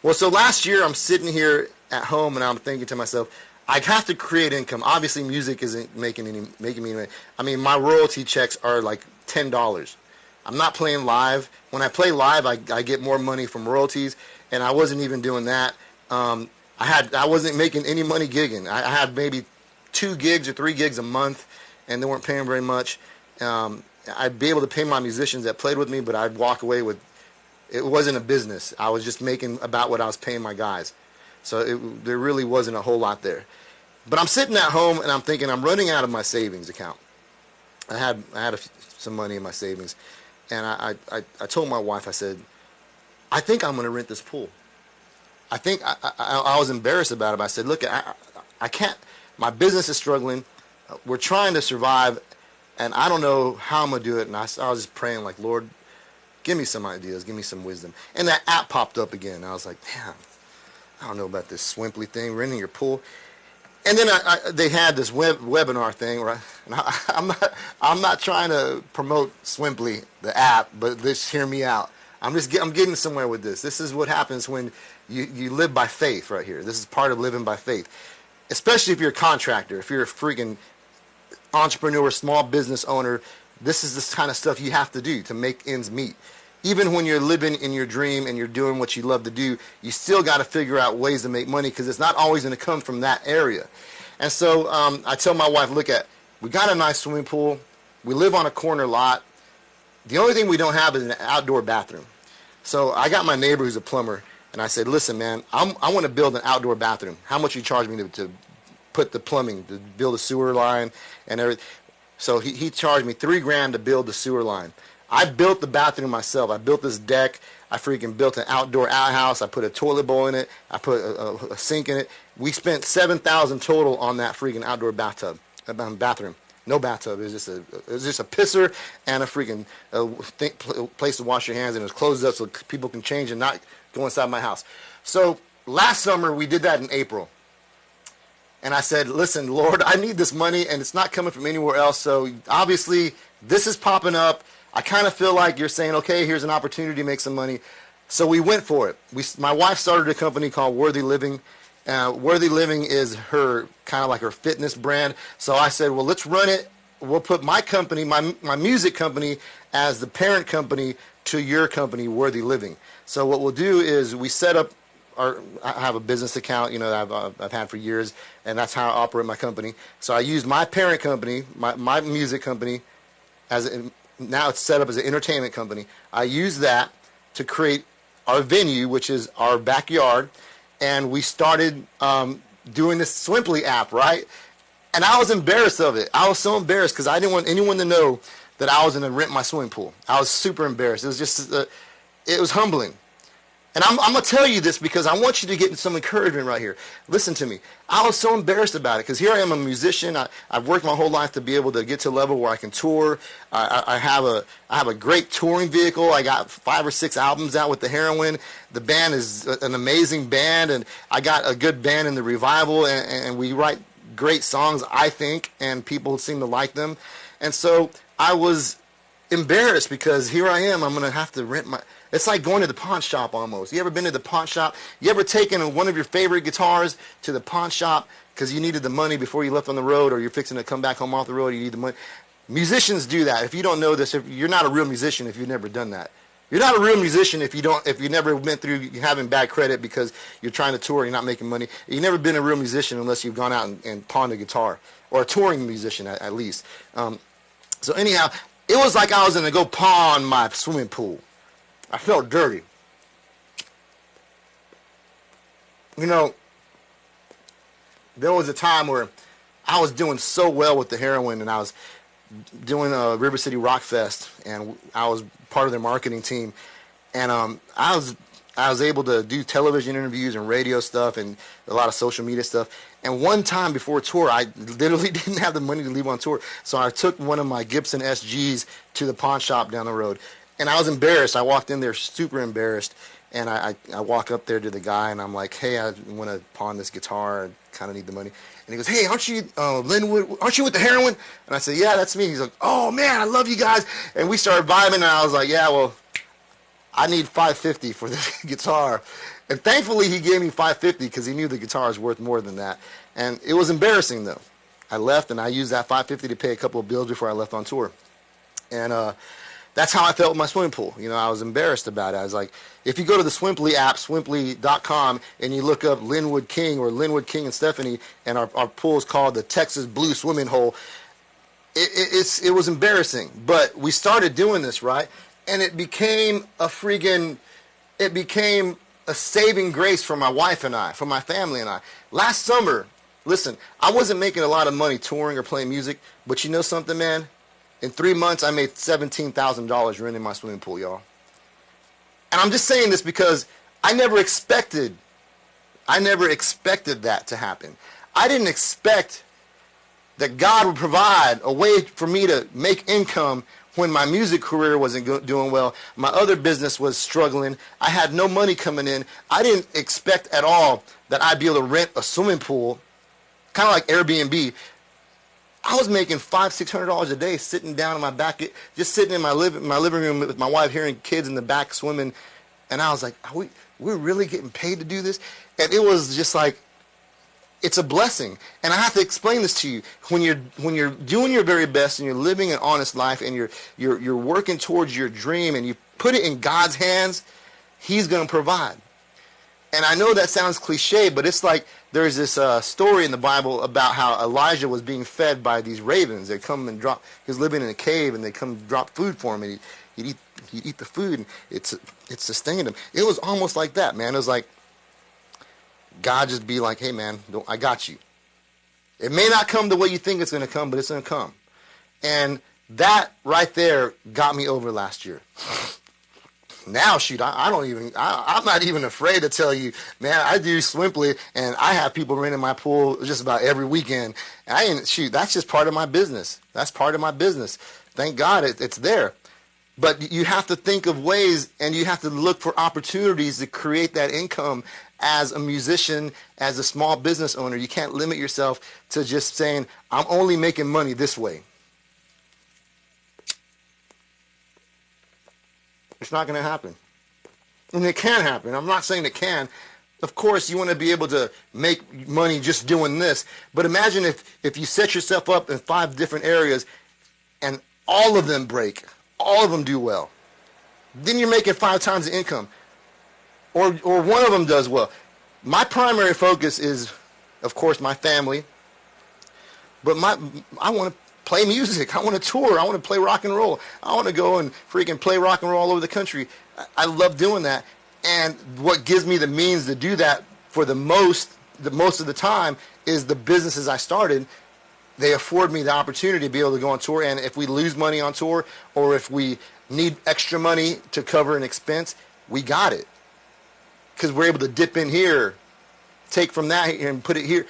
Well, so last year, I'm sitting here at home, and I'm thinking to myself, I have to create income. Obviously, music isn't making me any money. I mean, my royalty checks are like $10. I'm not playing live. When I play live, I get more money from royalties, and I wasn't even doing that. I wasn't making any money gigging. I had maybe 2 gigs or 3 gigs a month, and they weren't paying very much. I'd be able to pay my musicians that played with me, but I'd walk away with, it wasn't a business. I was just making about what I was paying my guys. So there really wasn't a whole lot there. But I'm sitting at home, and I'm thinking I'm running out of my savings account. I had some money in my savings, and I told my wife, I said, I think I'm going to rent this pool. I think I was embarrassed about it. I said, look, I can't. My business is struggling. We're trying to survive, and I don't know how I'm going to do it. And I was just praying, like, Lord, give me some ideas. Give me some wisdom. And that app popped up again. I was like, damn, I don't know about this Swimply thing, renting your pool. And then they had this webinar thing, right? And I'm not trying to promote Swimply, the app, but just hear me out. I'm getting somewhere with this. This is what happens when you live by faith right here. This is part of living by faith. Especially if you're a contractor, if you're a freaking entrepreneur, small business owner, this is this kind of stuff you have to do to make ends meet. Even when you're living in your dream and you're doing what you love to do, you still got to figure out ways to make money because it's not always going to come from that area. And so I tell my wife, look, we got a nice swimming pool. We live on a corner lot. The only thing we don't have is an outdoor bathroom. So I got my neighbor who's a plumber, and I said, listen, man, I want to build an outdoor bathroom. How much you charge me to put the plumbing, to build a sewer line and everything? So he charged me $3,000 to build the sewer line. I built the bathroom myself. I built this deck. I freaking built an outdoor outhouse. I put a toilet bowl in it. I put a sink in it. We spent $7,000 total on that freaking outdoor bathroom. No bathtub. It was just a pisser and a freaking place to wash your hands, and it was closed up so people can change and not go inside my house. So last summer we did that in April. And I said, listen, Lord, I need this money, and it's not coming from anywhere else. So obviously, this is popping up. I kind of feel like you're saying, okay, here's an opportunity to make some money. So we went for it. My wife started a company called Worthy Living. Worthy Living is her kind of like her fitness brand. So I said, well, let's run it. We'll put my company, my music company, as the parent company to your company, Worthy Living. So what we'll do is we set up I have a business account, that I've had for years, and that's how I operate my company. So I use my parent company, my music company, now it's set up as an entertainment company. I use that to create our venue, which is our backyard, and we started doing this Swimply app, right? And I was embarrassed of it. I was so embarrassed because I didn't want anyone to know that I was going to rent my swimming pool. I was super embarrassed. It was just, it was humbling. And I'm going to tell you this because I want you to get some encouragement right here. Listen to me. I was so embarrassed about it because here I am, a musician. I've worked my whole life to be able to get to a level where I can tour. I have a great touring vehicle. I got 5 or 6 albums out with the Heroin. The band is an amazing band, and I got a good band in the Revival, and we write great songs, I think, and people seem to like them. And so I was embarrassed because here I am. I'm going to have to rent my... It's like going to the pawn shop almost. You ever been to the pawn shop? You ever taken one of your favorite guitars to the pawn shop because you needed the money before you left on the road, or you're fixing to come back home off the road, you need the money? Musicians do that. If you don't know this, if you're not a real musician if you've never done that. You're not a real musician if you never went through having bad credit because you're trying to tour and you're not making money. You've never been a real musician unless you've gone out and pawned a guitar, or a touring musician at least. So anyhow, it was like I was going to go pawn my swimming pool. I felt dirty. There was a time where I was doing so well with the Heroin, and I was doing a River City Rock Fest, and I was part of their marketing team, and I was able to do television interviews and radio stuff and a lot of social media stuff. And one time before a tour, I literally didn't have the money to leave on tour, so I took one of my Gibson SGs to the pawn shop down the road. And I was embarrassed. I walked in there super embarrassed, and I walk up there to the guy, and I'm like, hey, I want to pawn this guitar. I kind of need the money. And he goes, hey, aren't you Lynnwood? Aren't you with the Heroin? And I said, yeah, that's me. He's like, oh, man, I love you guys. And we started vibing, and I was like, yeah, well, I need $550 for this guitar. And thankfully, he gave me $550 because he knew the guitar is worth more than that. And it was embarrassing, though. I left, and I used that $550 to pay a couple of bills before I left on tour. And that's how I felt with my swimming pool. I was embarrassed about it. I was like, if you go to the Swimply app, swimply.com, and you look up Lynnwood King or Lynnwood King and Stephanie, and our pool is called the Texas Blue Swimming Hole, it was embarrassing. But we started doing this, right? And it became a saving grace for my wife and I, for my family and I. Last summer, listen, I wasn't making a lot of money touring or playing music, but you know something, man? In 3 months, I made $17,000 renting my swimming pool, y'all. And I'm just saying this because I never expected that to happen. I didn't expect that God would provide a way for me to make income when my music career wasn't doing well. My other business was struggling. I had no money coming in. I didn't expect at all that I'd be able to rent a swimming pool, kind of like Airbnb. I was making $500-$600 a day sitting down in my back, just sitting in my living room with my wife, hearing kids in the back swimming, and I was like, we're really getting paid to do this? And it was just like, it's a blessing. And I have to explain this to you. When you're doing your very best and you're living an honest life and you're working towards your dream and you put it in God's hands, He's going to provide. And I know that sounds cliche, but it's like there's this story in the Bible about how Elijah was being fed by these ravens. They come and drop. He was living in a cave, and they come drop food for him, and he'd eat the food, and it sustained him. It was almost like that, man. It was like God just be like, hey, man, I got you. It may not come the way you think it's going to come, but it's going to come. And that right there got me over last year. Now, shoot, I'm not even afraid to tell you, man, I do Swimply, and I have people renting my pool just about every weekend. That's just part of my business. That's part of my business. Thank God it's there. But you have to think of ways, and you have to look for opportunities to create that income as a musician, as a small business owner, you can't limit yourself to just saying, I'm only making money this way. It's not going to happen. And it can happen. I'm not saying it can. Of course, you want to be able to make money just doing this. But imagine if you set yourself up in 5 different areas and all of them break. All of them do well. Then you're making 5 times the income. Or one of them does well. My primary focus is, of course, my family. But I want to play music. I want to tour. I want to play rock and roll. I want to go and freaking play rock and roll all over the country. I love doing that. And what gives me the means to do that for the most of the time is the businesses I started. They afford me the opportunity to be able to go on tour. And if we lose money on tour, or if we need extra money to cover an expense, we got it. Because we're able to dip in here, take from that and put it here.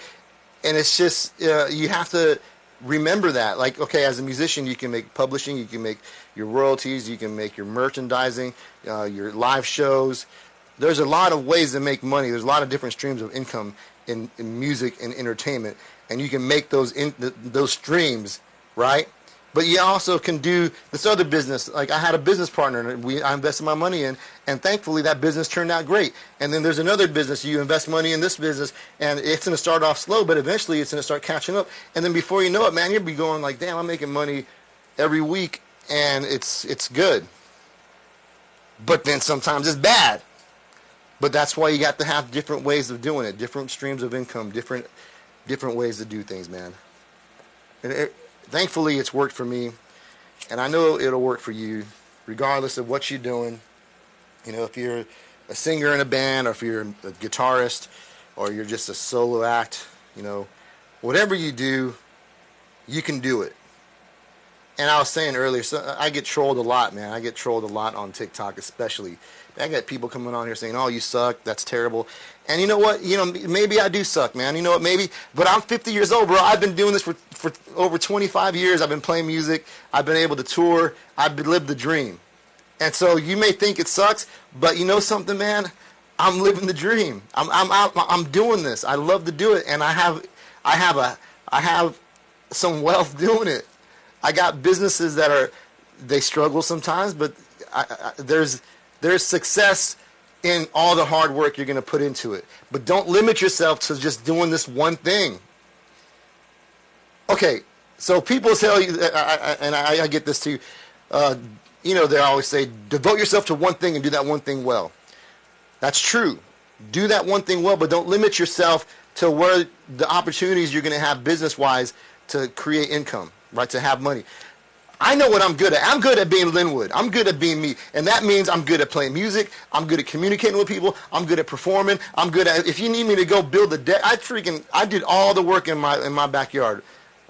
And it's just, you have to remember that. Like, okay, as a musician, you can make publishing, you can make your royalties, you can make your merchandising, your live shows. There's a lot of ways to make money. There's a lot of different streams of income in music and entertainment, and you can make those streams, right? But you also can do this other business. Like, I had a business partner, and I invested my money in, and thankfully that business turned out great. And then there's another business. You invest money in this business, and it's going to start off slow, but eventually it's going to start catching up. And then before you know it, man, you'll be going like, damn, I'm making money every week, and it's good. But then sometimes it's bad. But that's why you got to have different ways of doing it, different streams of income, different ways to do things, man. And thankfully, it's worked for me, and I know it'll work for you, regardless of what you're doing. You know, if you're a singer in a band, or if you're a guitarist, or you're just a solo act, you know, whatever you do, you can do it. And I was saying earlier, so I get trolled a lot, man. I get trolled a lot on TikTok, especially. I got people coming on here saying, "Oh, you suck. That's terrible." And you know what? You know, maybe I do suck, man. You know what? Maybe. But I'm 50 years old, bro. I've been doing this for over 25 years. I've been playing music. I've been able to tour. I've lived the dream. And so you may think it sucks, but you know something, man? I'm living the dream. I'm doing this. I love to do it, and I have some wealth doing it. I got businesses that they struggle sometimes, but there's success in all the hard work you're going to put into it. But don't limit yourself to just doing this one thing. Okay, so people tell you, and I get this too, you know, they always say, devote yourself to one thing and do that one thing well. That's true. Do that one thing well, but don't limit yourself to where the opportunities you're going to have business-wise to create income, right, to have money. I know what I'm good at. I'm good at being Lynnwood. I'm good at being me. And that means I'm good at playing music. I'm good at communicating with people. I'm good at performing. I'm good at, if you need me to go build the deck, I did all the work in my backyard.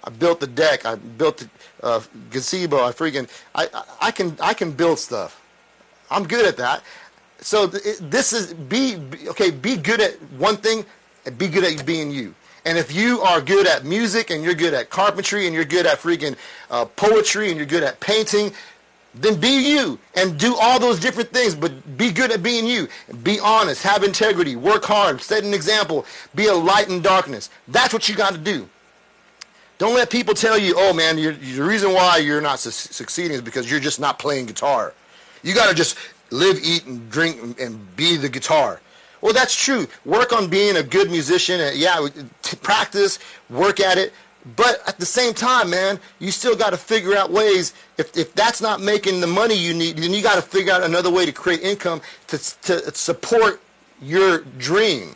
I built the deck. I built the gazebo. I can build stuff. I'm good at that. So this is, be good at one thing and be good at being you. And if you are good at music, and you're good at carpentry, and you're good at poetry, and you're good at painting, then be you and do all those different things, but be good at being you. Be honest, have integrity, work hard, set an example, be a light in darkness. That's what you got to do. Don't let people tell you, oh man, the reason why you're not succeeding is because you're just not playing guitar. You got to just live, eat, and drink, and be the guitar. Well, that's true. Work on being a good musician. And practice, work at it. But at the same time, man, you still got to figure out ways. If that's not making the money you need, then you got to figure out another way to create income to support your dream.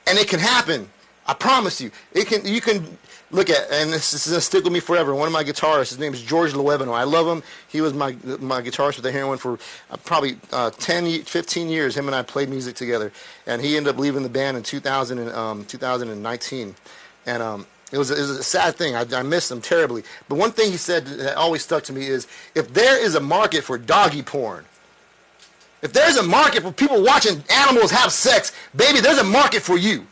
And it can happen. I promise you. You can look at, and this is going to stick with me forever. One of my guitarists, his name is George Lewebino. I love him. He was my guitarist with the Heroin for probably 15 years. Him and I played music together. And he ended up leaving the band in 2019. And it was a sad thing. I missed him terribly. But one thing he said that always stuck to me is, if there is a market for doggy porn, if there's a market for people watching animals have sex, baby, there's a market for you.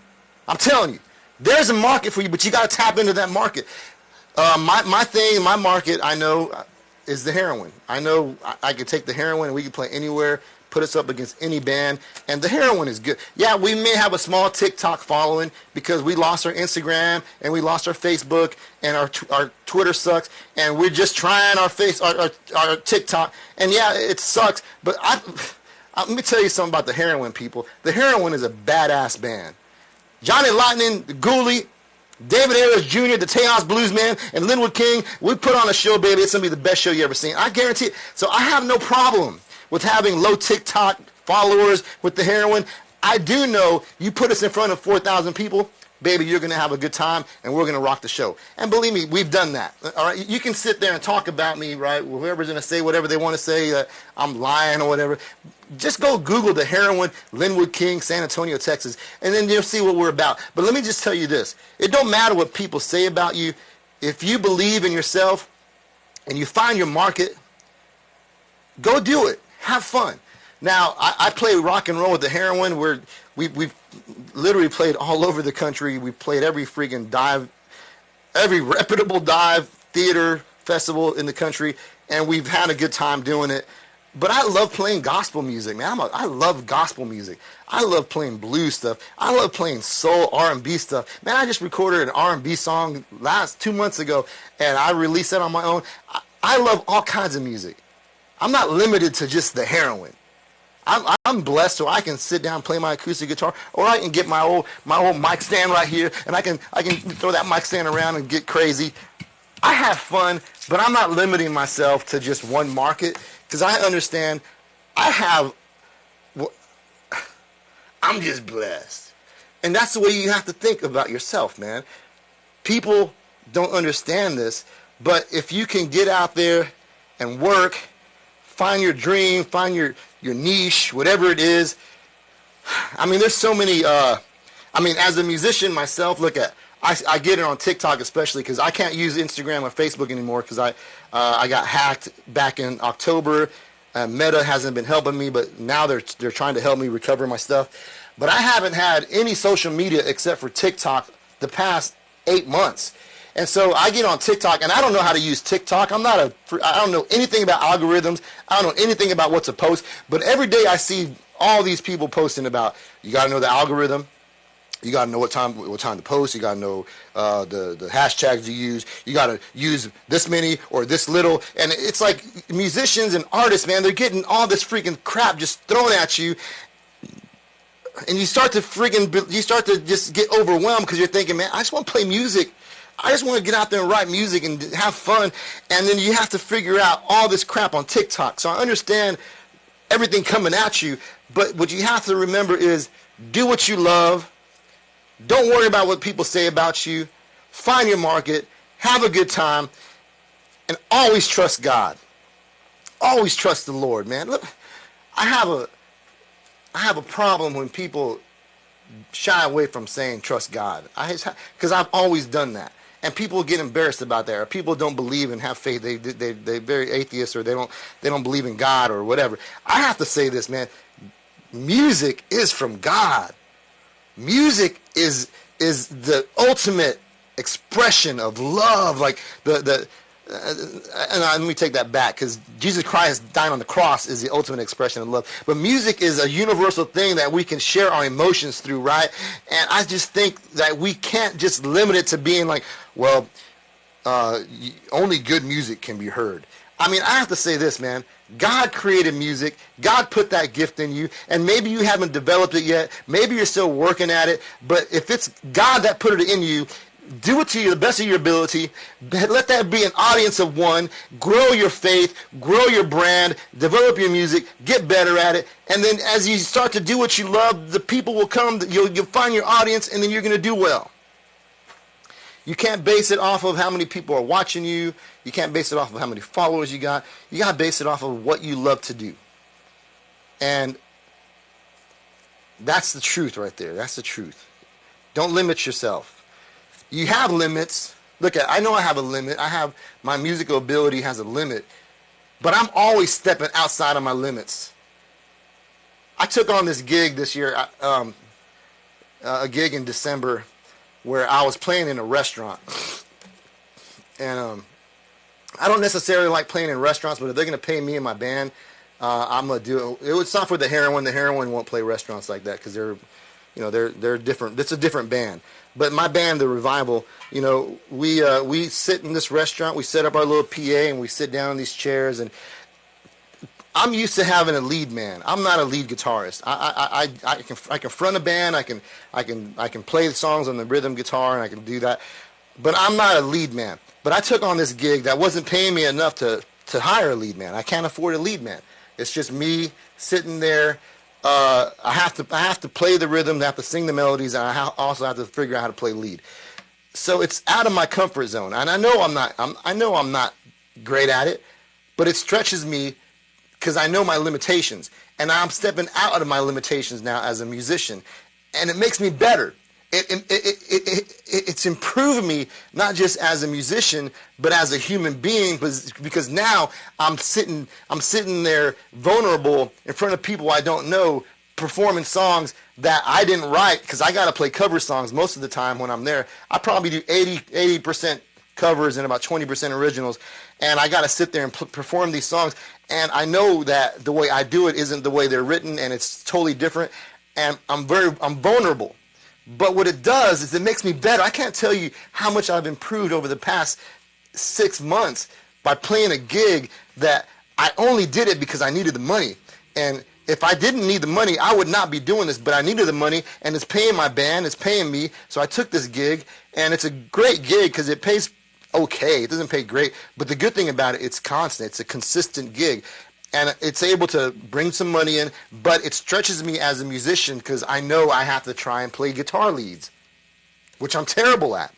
I'm telling you. There's a market for you, but you got to tap into that market. My market, I know, is the heroin. I know I could take the heroin and we could play anywhere, put us up against any band. And the heroin is good. Yeah, we may have a small TikTok following because we lost our Instagram and we lost our Facebook and our Twitter sucks. And we're just trying our TikTok. And yeah, it sucks. But let me tell you something about the heroin people. The heroin is a badass band. Johnny Lightning, the Ghoulie, David Ayers Jr., the Tejas Bluesman, and Lynnwood King, we put on a show, baby. It's going to be the best show you ever seen. I guarantee it. So I have no problem with having low TikTok followers with the heroin. I do know you put us in front of 4,000 people, baby, you're going to have a good time, and we're going to rock the show. And believe me, we've done that. All right, you can sit there and talk about me, right? Whoever's going to say whatever they want to say, I'm lying or whatever. Just go Google the heroin, Lynnwood King, San Antonio, Texas, and then you'll see what we're about. But let me just tell you this. It don't matter what people say about you. If you believe in yourself and you find your market, go do it. Have fun. Now, I play rock and roll with the heroin. We've literally played all over the country. We played every freaking dive, every reputable dive, theater, festival in the country, and we've had a good time doing it. But I love playing gospel music, man. I love gospel music. I love playing blues stuff. I love playing soul R&B stuff. Man, I just recorded an R&B song 2 months ago, and I released it on my own. I love all kinds of music. I'm not limited to just the heroin. I'm blessed, so I can sit down and play my acoustic guitar, or I can get my old mic stand right here, and I can throw that mic stand around and get crazy. I have fun, but I'm not limiting myself to just one market, because I understand I'm just blessed. And that's the way you have to think about yourself, man. People don't understand this, but if you can get out there and work, find your dream, find your niche, whatever it is. I mean, there's so many, as a musician myself, I get it on TikTok especially because I can't use Instagram or Facebook anymore because I got hacked back in October. Meta hasn't been helping me, but now they're trying to help me recover my stuff. But I haven't had any social media except for TikTok the past 8 months. And so I get on TikTok, and I don't know how to use TikTok. I don't know anything about algorithms. I don't know anything about what to post. But every day I see all these people posting about, you got to know the algorithm. You got to know what time to post. You got to know the hashtags you use. You got to use this many or this little. And it's like musicians and artists, man, they're getting all this freaking crap just thrown at you. And you start to just get overwhelmed because you're thinking, man, I just want to play music. I just want to get out there and write music and have fun. And then you have to figure out all this crap on TikTok. So I understand everything coming at you. But what you have to remember is do what you love. Don't worry about what people say about you. Find your market. Have a good time. And always trust God. Always trust the Lord, man. Look, I have a problem when people shy away from saying trust God. Because I've always done that. And people get embarrassed about that, or people don't believe and have faith. They're very atheists, or they don't believe in God or whatever. I have to say this, man. Music is from God. Music is the ultimate expression of love. Like and let me take that back, because Jesus Christ dying on the cross is the ultimate expression of love. But music is a universal thing that we can share our emotions through, right? And I just think that we can't just limit it to being like, well, only good music can be heard. I mean, I have to say this, man. God created music. God put that gift in you. And maybe you haven't developed it yet. Maybe you're still working at it. But if it's God that put it in you, do it to the best of your ability. Let that be an audience of one. Grow your faith. Grow your brand. Develop your music. Get better at it. And then as you start to do what you love, the people will come. You'll find your audience, and then you're going to do well. You can't base it off of how many people are watching you. You can't base it off of how many followers you got. You got to base it off of what you love to do. And that's the truth right there. That's the truth. Don't limit yourself. You have limits. Look, I know I have a limit. My musical ability has a limit. But I'm always stepping outside of my limits. I took on this gig this year, a gig in December, where I was playing in a restaurant. And I don't necessarily like playing in restaurants, but if they're going to pay me and my band, I'm gonna do it. It's not for the heroin. The heroin won't play restaurants like that because they're different. It's a different band. But my band, the Revival, we sit in this restaurant. We set up our little PA and we sit down in these chairs. And I'm used to having a lead man. I'm not a lead guitarist. I can front a band. I can play the songs on the rhythm guitar and I can do that. But I'm not a lead man. But I took on this gig that wasn't paying me enough to hire a lead man. I can't afford a lead man. It's just me sitting there. I have to play the rhythm. I have to sing the melodies, and I also have to figure out how to play lead. So it's out of my comfort zone, and I know I'm not great at it, but it stretches me because I know my limitations, and I'm stepping out of my limitations now as a musician, and it makes me better. It's improved me not just as a musician but as a human being because now I'm sitting there vulnerable in front of people I don't know performing songs that I didn't write because I got to play cover songs most of the time when I'm there. I probably do 80% covers and about 20% originals, and I got to sit there and perform these songs, and I know that the way I do it isn't the way they're written and it's totally different, and I'm vulnerable. But what it does is it makes me better. I can't tell you how much I've improved over the past 6 months by playing a gig that I only did it because I needed the money. And if I didn't need the money, I would not be doing this. But I needed the money, and it's paying my band, it's paying me. So I took this gig, and it's a great gig because it pays okay. It doesn't pay great. But the good thing about it, it's constant. It's a consistent gig. And it's able to bring some money in, but it stretches me as a musician because I know I have to try and play guitar leads, which I'm terrible at.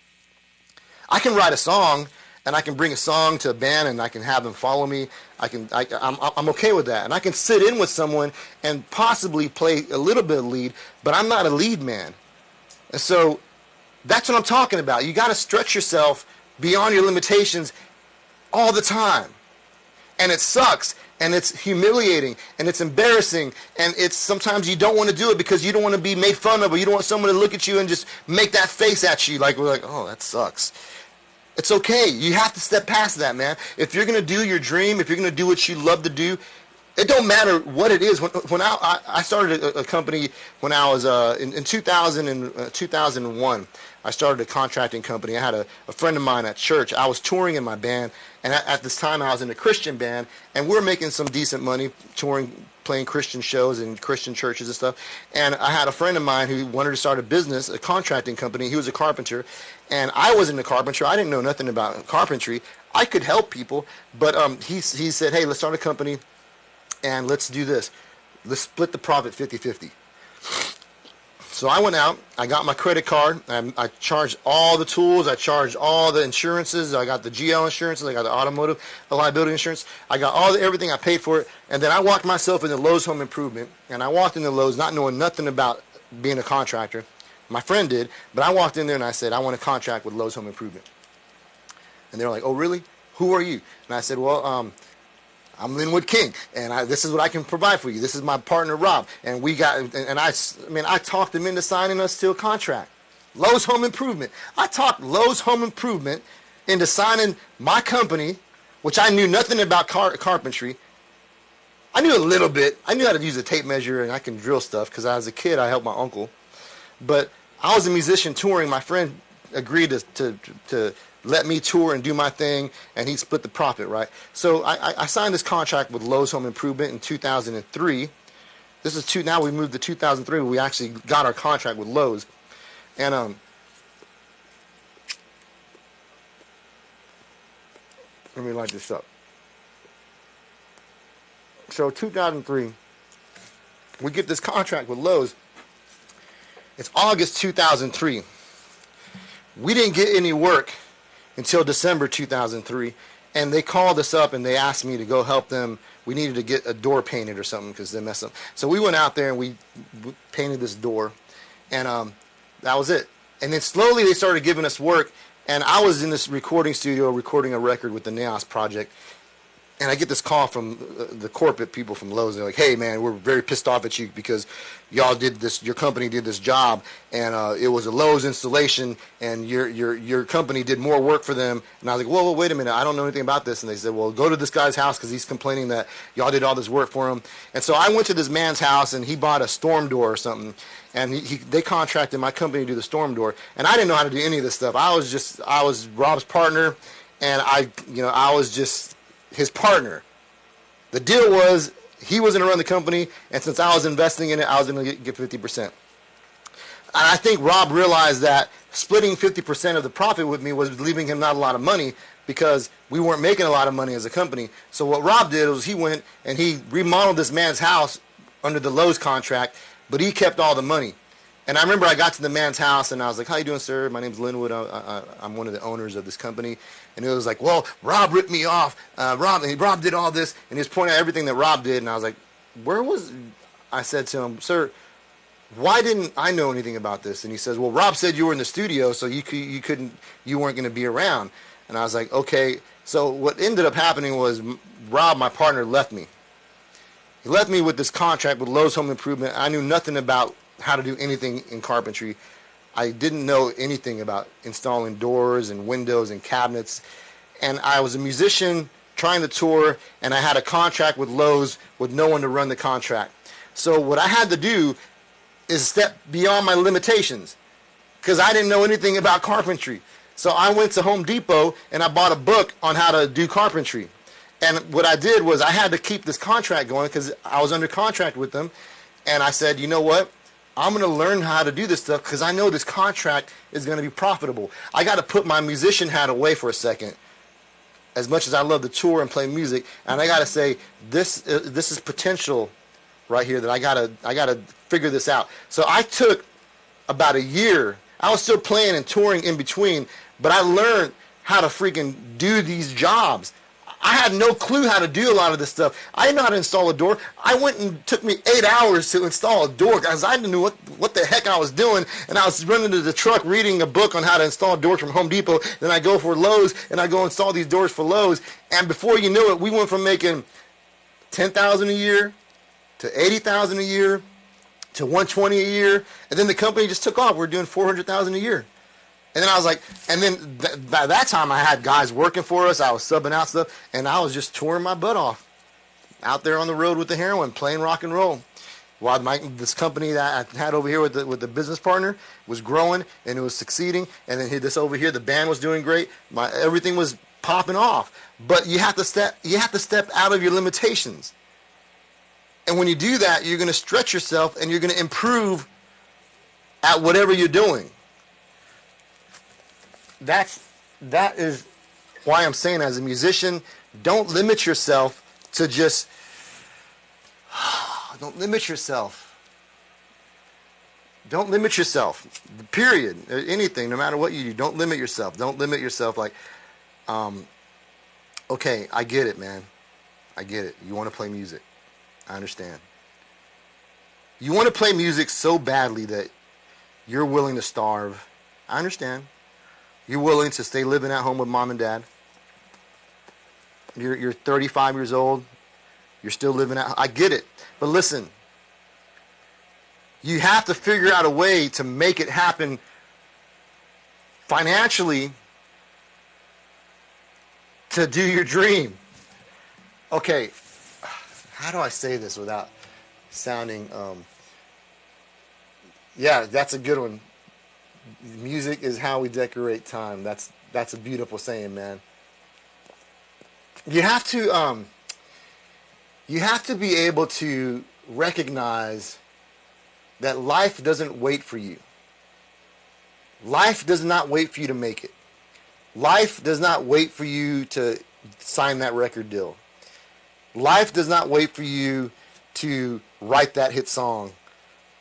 I can write a song, and I can bring a song to a band, and I can have them follow me. I'm okay with that. And I can sit in with someone and possibly play a little bit of lead, but I'm not a lead man. And so that's what I'm talking about. You got to stretch yourself beyond your limitations all the time. And it sucks, and it's humiliating, and it's embarrassing, and it's sometimes you don't want to do it because you don't want to be made fun of, or you don't want someone to look at you and just make that face at you like we're like, oh, that sucks. It's okay. You have to step past that, man. If you're going to do your dream, if you're going to do what you love to do, it don't matter what it is. When I started a company when I was in 2001. I started a contracting company. I had a friend of mine at church. I was touring in my band, and at this time I was in a Christian band, and we were making some decent money touring, playing Christian shows in Christian churches and stuff. And I had a friend of mine who wanted to start a business, a contracting company. He was a carpenter, and I wasn't a carpenter. I didn't know nothing about carpentry. I could help people, but he said, hey, let's start a company, and let's do this. Let's split the profit 50-50. So I went out, I got my credit card, I charged all the tools, I charged all the insurances, I got the GL insurances, I got the automotive liability insurance, I got everything, I paid for it, and then I walked myself into Lowe's Home Improvement, and I walked into Lowe's not knowing nothing about being a contractor. My friend did, but I walked in there and I said, I want a contract with Lowe's Home Improvement. And they were like, oh really? Who are you? And I said, well, I'm Lynnwood King, and this is what I can provide for you. This is my partner, Rob, and I talked them into signing us to a contract. Lowe's Home Improvement. I talked Lowe's Home Improvement into signing my company, which I knew nothing about carpentry. I knew a little bit. I knew how to use a tape measure, and I can drill stuff because as a kid I helped my uncle. But I was a musician touring. My friend agreed to let me tour and do my thing, and he split the profit, right? So I signed this contract with Lowe's Home Improvement in 2003. Now we moved to 2003 when we actually got our contract with Lowe's. And let me light this up. So 2003, we get this contract with Lowe's. It's August 2003. We didn't get any work until December 2003, and they called us up and they asked me to go help them. We needed to get a door painted or something because they messed up. So we went out there and we painted this door, and that was it. And then slowly they started giving us work, and I was in this recording studio recording a record with the Naos Project, And I get this call from the corporate people from Lowe's. They're like, "Hey, man, we're very pissed off at you because y'all did this. Your company did this job, and it was a Lowe's installation, and your company did more work for them." And I was like, "Whoa, wait a minute! I don't know anything about this." And they said, "Well, go to this guy's house because he's complaining that y'all did all this work for him." And so I went to this man's house, and he bought a storm door or something, and they contracted my company to do the storm door, and I didn't know how to do any of this stuff. I was Rob's partner, and I was just his partner. The deal was he was going to run the company, and since I was investing in it, I was going to get 50%. And I think Rob realized that splitting 50% of the profit with me was leaving him not a lot of money because we weren't making a lot of money as a company. So what Rob did was he went and he remodeled this man's house under the Lowe's contract, but he kept all the money. And I remember I got to the man's house, and I was like, "How you doing, sir? My name's Lynnwood. I'm one of the owners of this company." And it was like, "Well, Rob ripped me off. Rob did all this." And he was pointing out everything that Rob did. And I was like, I said to him, "Sir, why didn't I know anything about this?" And he says, "Well, Rob said you were in the studio, so you weren't going to be around." And I was like, "Okay." So what ended up happening was Rob, my partner, left me. He left me with this contract with Lowe's Home Improvement. I knew nothing about how to do anything in carpentry. I didn't know anything about installing doors and windows and cabinets. And I was a musician trying to tour, and I had a contract with Lowe's with no one to run the contract. So what I had to do is step beyond my limitations because I didn't know anything about carpentry. So I went to Home Depot and I bought a book on how to do carpentry. And what I did was I had to keep this contract going because I was under contract with them. And I said, "You know what? I'm going to learn how to do this stuff because I know this contract is going to be profitable. I got to put my musician hat away for a second. As much as I love to tour and play music, and I got to say this is potential right here that I got to figure this out." So I took about a year. I was still playing and touring in between, but I learned how to freaking do these jobs. I had no clue how to do a lot of this stuff. I didn't know how to install a door. I went and took me 8 hours to install a door because I didn't know what the heck I was doing. And I was running to the truck reading a book on how to install doors from Home Depot. Then I go for Lowe's and I go install these doors for Lowe's. And before you know it, we went from making $10,000 a year to $80,000 a year to $120,000 a year. And then the company just took off. We're doing $400,000 a year. And then I was like, and then by that time I had guys working for us. I was subbing out stuff, and I was just touring my butt off out there on the road with the heroin, playing rock and roll. While this company that I had over here with the business partner was growing and it was succeeding, and then this over here, the band was doing great. Everything was popping off. But you have to step out of your limitations. And when you do that, you're going to stretch yourself and you're going to improve at whatever you're doing. That is why I'm saying, as a musician, don't limit yourself to just don't limit yourself. Don't limit yourself. Period. Anything, no matter what you do, don't limit yourself. Don't limit yourself like, okay, I get it, man. I get it. You want to play music. I understand. You want to play music so badly that you're willing to starve. I understand. You're willing to stay living at home with mom and dad. You're 35 years old. You're still living at home. I get it. But listen, you have to figure out a way to make it happen financially to do your dream. Okay, how do I say this without sounding... yeah, that's a good one. Music is how we decorate time. That's a beautiful saying, man. You have to be able to recognize that life doesn't wait for you. Life does not wait for you to make it. Life does not wait for you to sign that record deal. Life does not wait for you to write that hit song.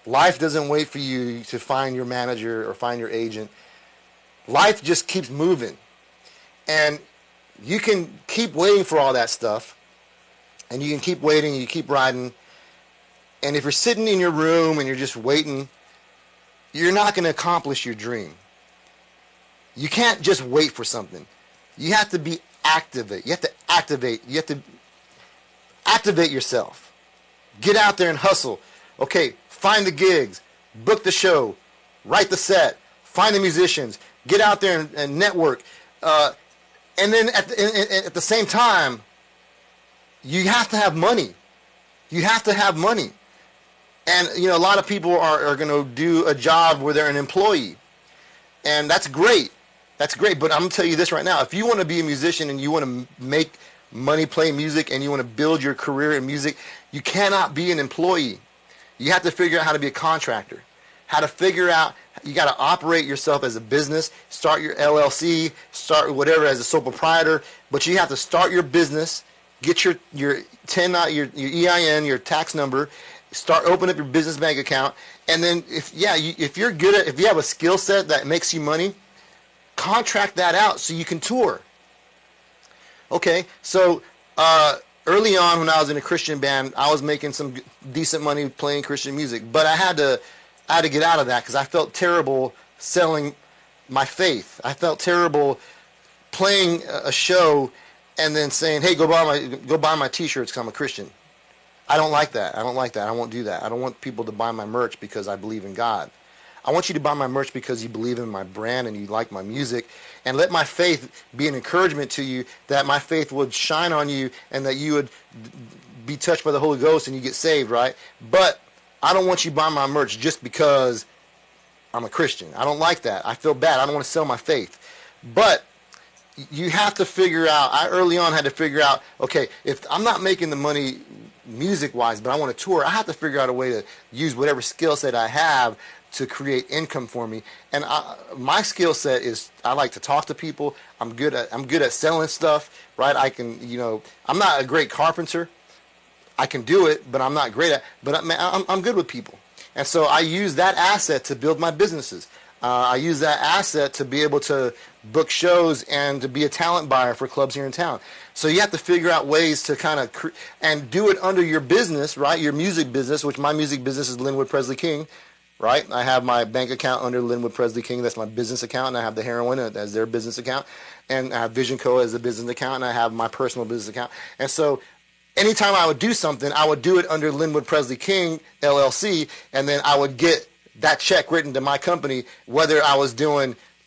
Life doesn't wait for you to find your manager or find your agent. Life just keeps moving. And you can keep waiting for all that stuff. And you can keep waiting, you keep riding. And if you're sitting in your room and you're just waiting, you're not going to accomplish your dream. You can't just wait for something. You have to be active. You have to activate. You have to activate yourself. Get out there and hustle. Okay, find the gigs, book the show, write the set, find the musicians, get out there and network. And then at the same time, you have to have money. You have to have money. And, a lot of people are going to do a job where they're an employee. And that's great. That's great. But I'm going to tell you this right now. If you want to be a musician and you want to make money playing music and you want to build your career in music, you cannot be an employee. You have to figure out how to be a contractor. How to figure out, you got to operate yourself as a business, start your LLC, start whatever as a sole proprietor, but you have to start your business, get your EIN, your tax number, start open up your business bank account, and then if you have a skill set that makes you money, contract that out so you can tour. Okay, so early on when I was in a Christian band, I was making some decent money playing Christian music, but I had to get out of that because I felt terrible selling my faith. I felt terrible playing a show and then saying, "Hey, go buy my T-shirts because I'm a Christian." I don't like that. I won't do that. I don't want people to buy my merch because I believe in God. I want you to buy my merch because you believe in my brand and you like my music, and let my faith be an encouragement to you, that my faith would shine on you and that you would be touched by the Holy Ghost and you get saved, right? But I don't want you to buy my merch just because I'm a Christian. I don't like that. I feel bad. I don't want to sell my faith. But you have to figure out, I early on had to figure out, okay, if I'm not making the money music-wise, but I want to tour, I have to figure out a way to use whatever skill set I have to create income for me. And my skill set is I like to talk to people. I'm good at selling stuff, right? I'm not a great carpenter. I can do it, but I'm not great at it. But I'm good with people. And so I use that asset to build my businesses. I use that asset to be able to book shows and to be a talent buyer for clubs here in town. So you have to figure out ways to kind of and do it under your business, right? Your music business, which my music business is Lynnwood King, right? I have my bank account under Lynnwood King. That's my business account. And I have the Heroin as their business account. And I have Vision Co. as a business account. And I have my personal business account. And so anytime I would do something, I would do it under Lynnwood King, LLC, and then I would get that check written to my company, whether I was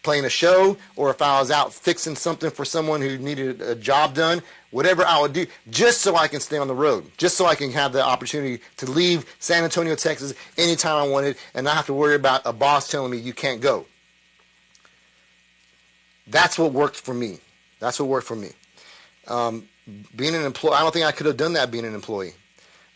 playing a show or if I was out fixing something for someone who needed a job done, whatever I would do, just so I can stay on the road, just so I can have the opportunity to leave San Antonio, Texas anytime I wanted and not have to worry about a boss telling me you can't go. That's what worked for me. Being an employee, I don't think I could have done that being an employee.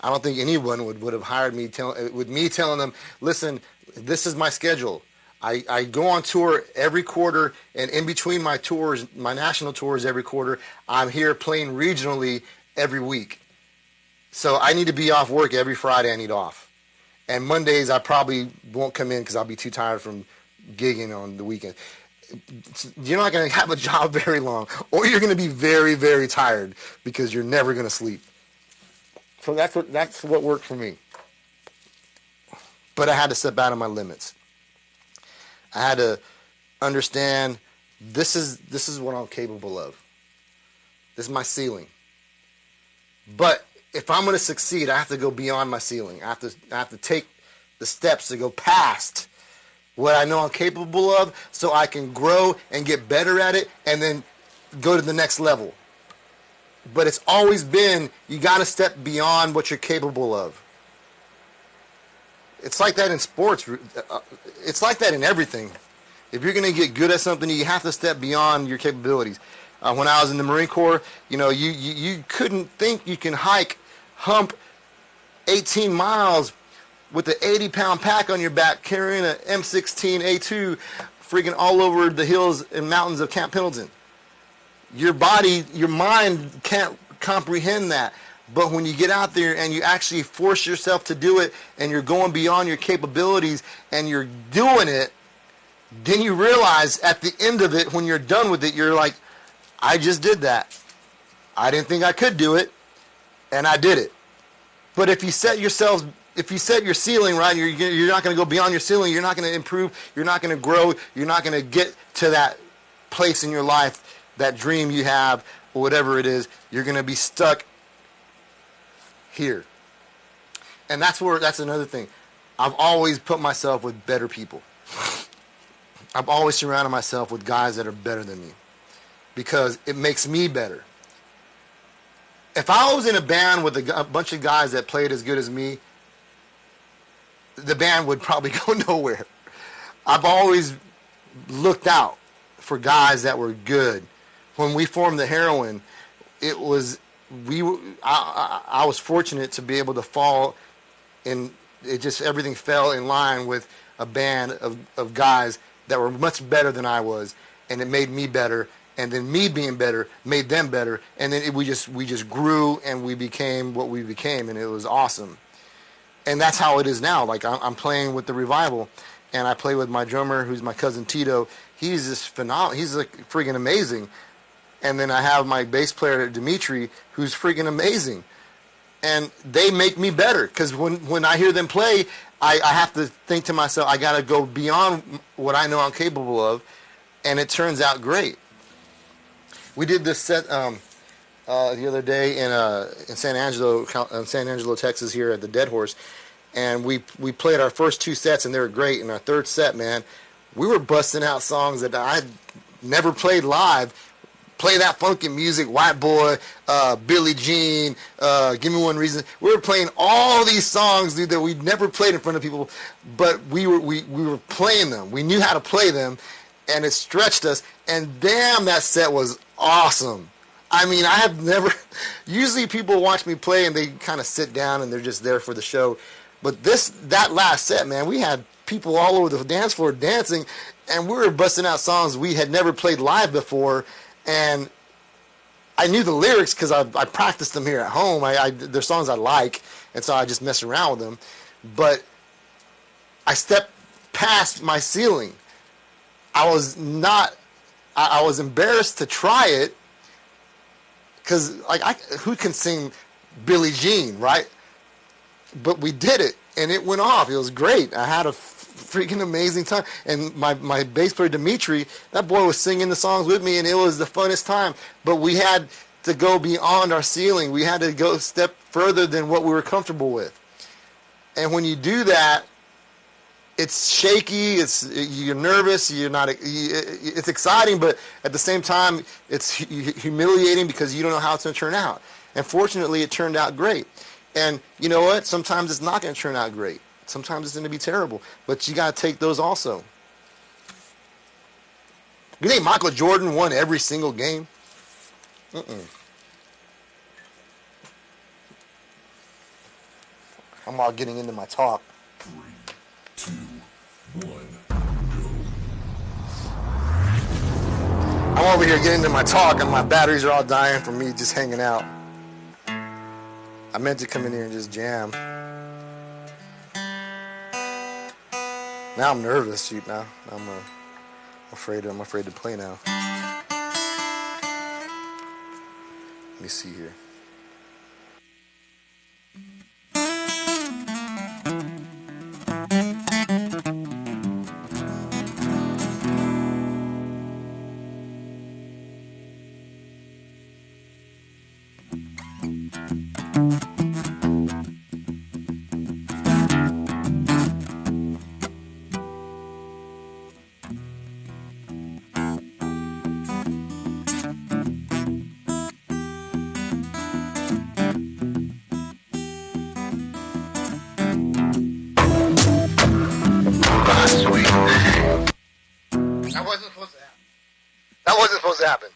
I don't think anyone would have hired me with me telling them, listen, this is my schedule. I go on tour every quarter, and in between my tours, my national tours every quarter, I'm here playing regionally every week. So I need to be off work every Friday. I need off. And Mondays I probably won't come in because I'll be too tired from gigging on the weekend. You're not going to have a job very long, or you're going to be very, very tired because you're never going to sleep. So that's what worked for me. But I had to step out of my limits. I had to understand this is what I'm capable of. This is my ceiling. But if I'm going to succeed, I have to go beyond my ceiling. I have to take the steps to go past what I know I'm capable of so I can grow and get better at it and then go to the next level. But it's always been, you got to step beyond what you're capable of. It's like that in sports. It's like that in everything. If you're going to get good at something, you have to step beyond your capabilities. When I was in the Marine Corps, you couldn't think you can hump 18 miles with an 80-pound pack on your back carrying an M16A2 freaking all over the hills and mountains of Camp Pendleton. Your body, your mind can't comprehend that. But when you get out there and you actually force yourself to do it and you're going beyond your capabilities and you're doing it, then you realize at the end of it, when you're done with it, you're like, I just did that. I didn't think I could do it, and I did it. But if you set your ceiling right, you're not going to go beyond your ceiling. You're not going to improve. You're not going to grow. You're not going to get to that place in your life, that dream you have, or whatever it is. You're going to be stuck here. And that's another thing. I've always put myself with better people. I've always surrounded myself with guys that are better than me because it makes me better. If I was in a band with a bunch of guys that played as good as me, the band would probably go nowhere. I've always looked out for guys that were good. When we formed the Heroin, I was fortunate to be able to fall in. Everything fell in line with a band of guys that were much better than I was, and it made me better. And then me being better made them better, and then we just grew and we became what we became, and it was awesome. And that's how it is now. Like I'm playing with the Revival, and I play with my drummer, who's my cousin Tito. He's just phenomenal. He's like freaking amazing. And then I have my bass player Dimitri, who's freaking amazing. And they make me better because when I hear them play, I have to think to myself, I got to go beyond what I know I'm capable of, and it turns out great. We did this set the other day in San Angelo, Texas, here at the Dead Horse, and we played our first 2 sets, and they were great. In our 3rd set, man, we were busting out songs that I'd never played live. Play That Funky Music, White Boy, Billie Jean, Give Me One Reason. We were playing all these songs, dude, that we'd never played in front of people, but we were playing them. We knew how to play them, and it stretched us. And damn, that set was awesome. I mean, I have never. Usually, people watch me play and they kind of sit down and they're just there for the show. But that last set, man, we had people all over the dance floor dancing, and we were busting out songs we had never played live before. And I knew the lyrics because I practiced them here at home. They're songs I like, and so I just mess around with them. But I stepped past my ceiling. I was embarrassed to try it because, who can sing Billie Jean, right? But we did it, and it went off. It was great. I had a freaking amazing time. And my bass player, Dimitri, that boy was singing the songs with me, and it was the funnest time. But we had to go beyond our ceiling. We had to go a step further than what we were comfortable with. And when you do that, it's shaky, you're nervous, it's exciting, but at the same time, it's humiliating because you don't know how it's going to turn out. And fortunately, it turned out great. And you know what? Sometimes it's not going to turn out great. Sometimes it's going to be terrible. But you got to take those also. You think Michael Jordan won every single game? I'm all getting into my talk. 3, 2, 1, go. I'm over here getting into my talk, and my batteries are all dying from me just hanging out. I meant to come in here and just jam. Now I'm nervous. Shoot, now I'm afraid to play now. Let me see here. That wasn't supposed to happen.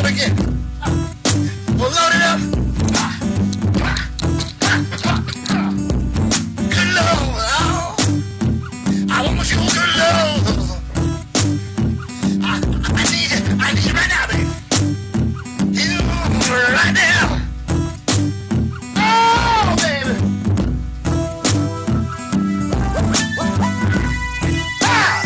one again. We'll load it up. Good Lord, oh, I want you, good Lord. I need you right now, baby. You right now. Oh, baby. Ah!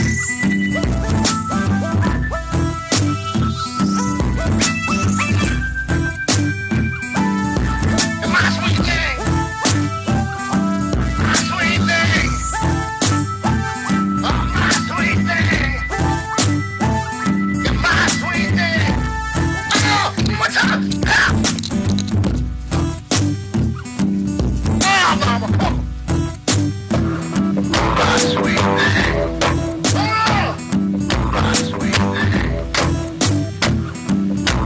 My sweet thing. My sweet thing. Oh, my sweet thing. You're my sweet thing. Oh, one more time. Ah! Oh, mama. Oh. My sweet thing. Oh. My sweet thing.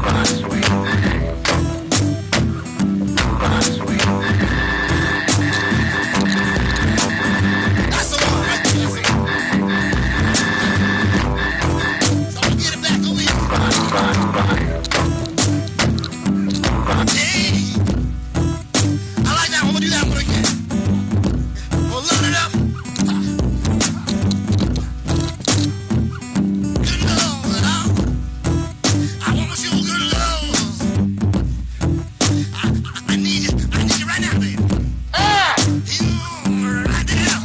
My sweet thing. My sweet thing. That's the one right there. That's the one. So I'm gonna get it back over here. Hey. I like that. I'm gonna do that one again. We'll load it up. Good Lord, I want you, good Lord. I need you right now, baby. Ah, you right there.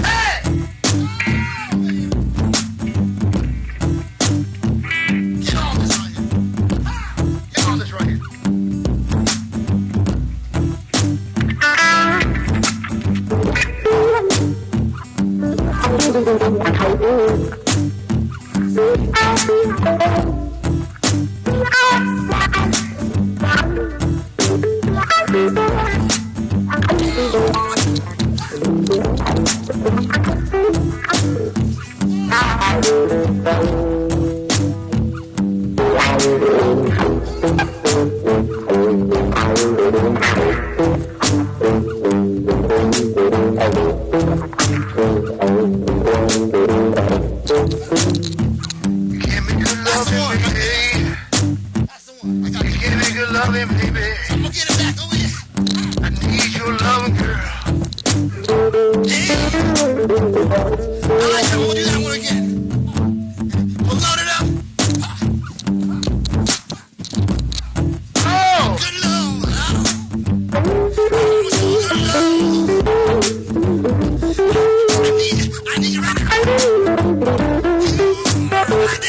Hey, get on this right here. Get on this right here. Give me good loving, baby. That's the one. I got you. Give me good loving, baby. I'm gonna get it back over here. I need your loving, girl. Yeah. I like that. I'm gonna do that one again. We'll load it up. Oh, good Lord. I need you right now. Right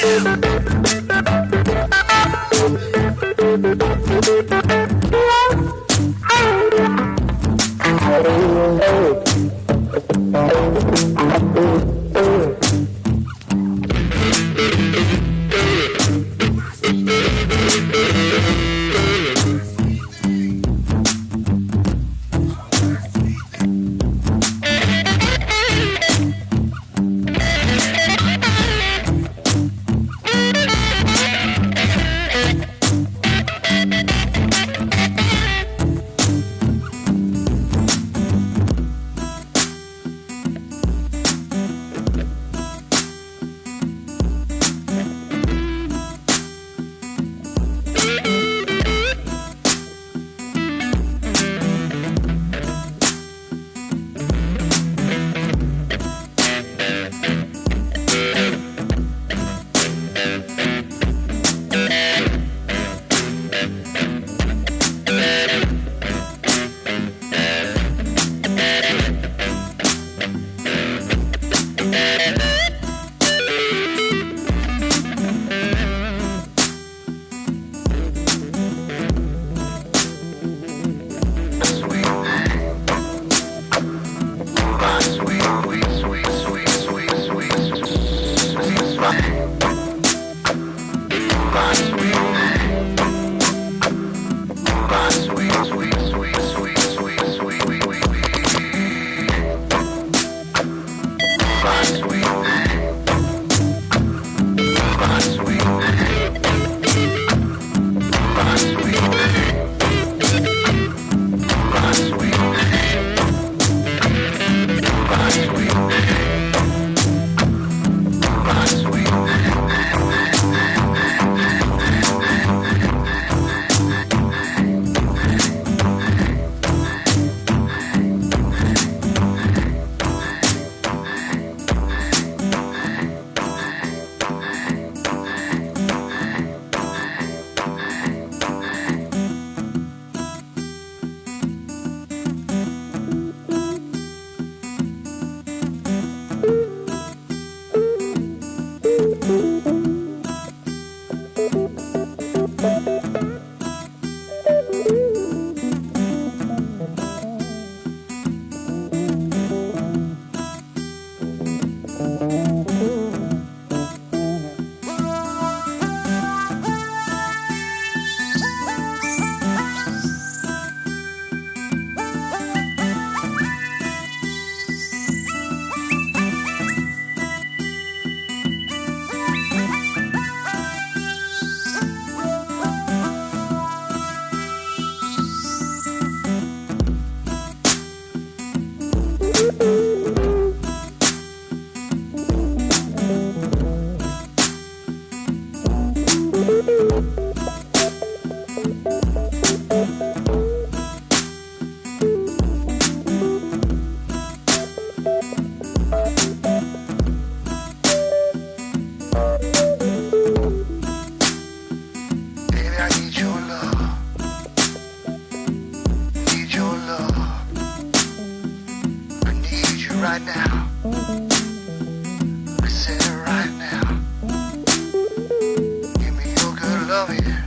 love here.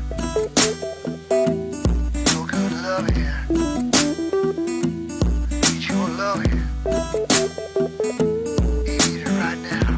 Your good love here. Need your love here. Need it right now.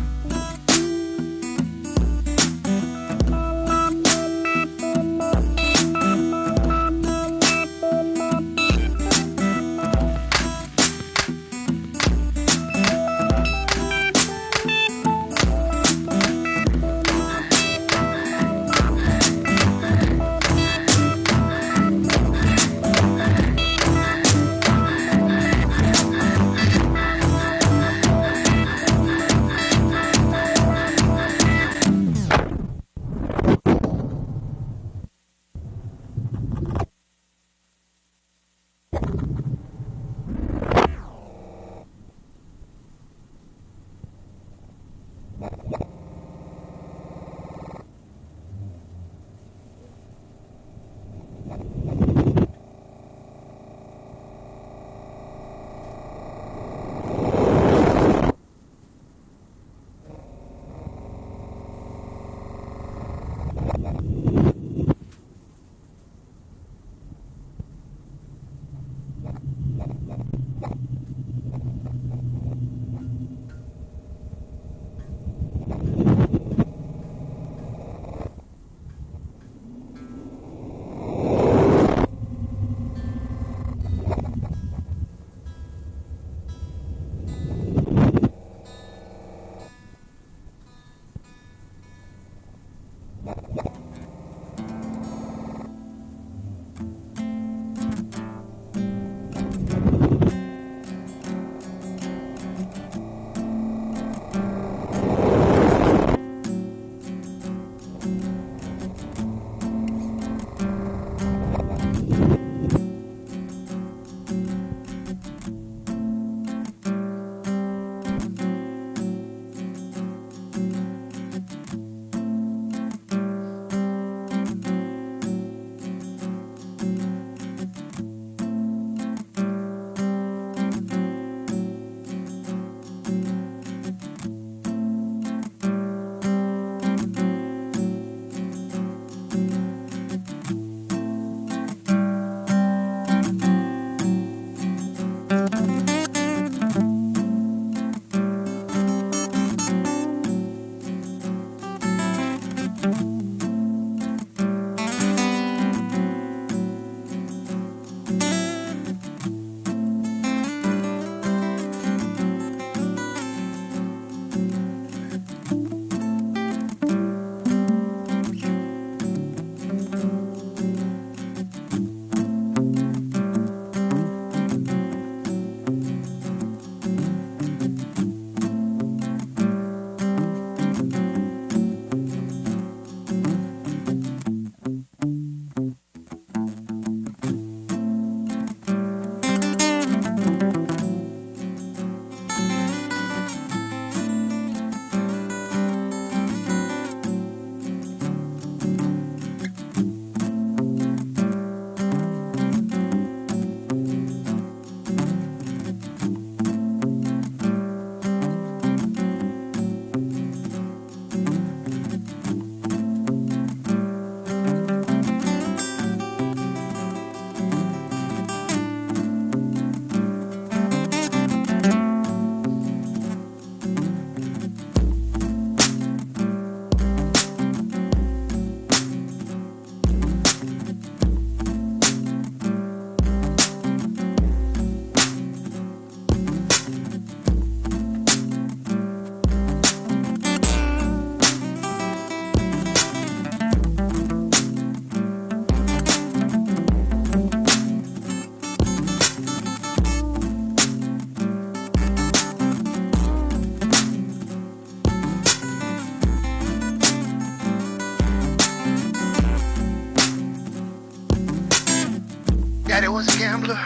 Daddy was a gambler.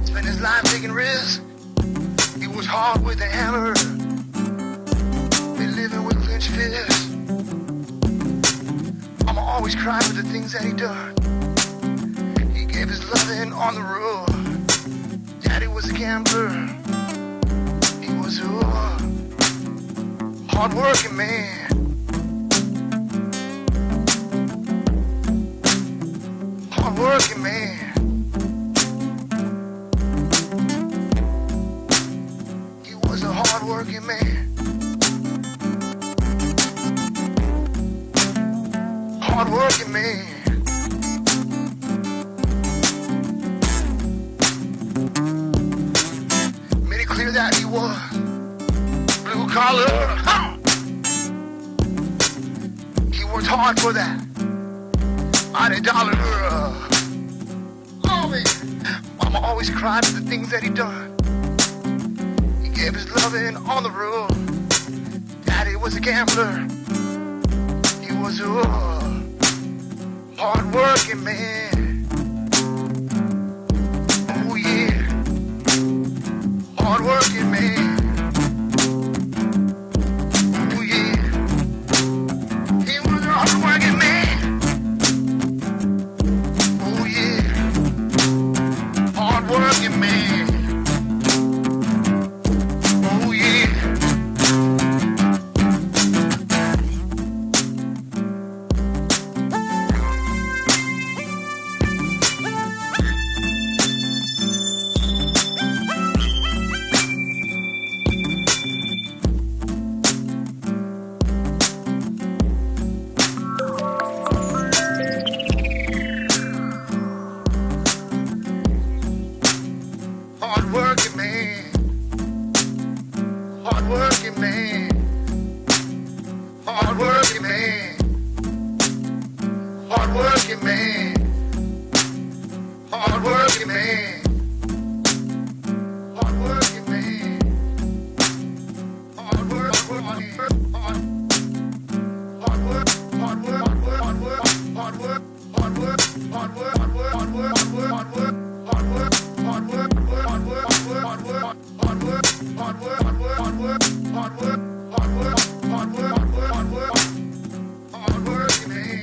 Spent his life taking risks. He was hard with a hammer. Been living with clenched fists. Mama always cried for the things that he done. He gave his loving on the road. Daddy was a gambler. He was a hard-working man. hard-working man. Made it clear that he was blue collar. He worked hard for that $90. Mama always cried for the things that he done. He gave his loving on the road. Daddy was a gambler. He was a hard-working man. Oh yeah, hard-working man. Oh yeah, he was a hard-working man. Oh yeah, hard-working man. Oh yeah. Hard-working man. Hard-working man. Hard-working man. Hard-working man. Hard-working man. Hard-working man.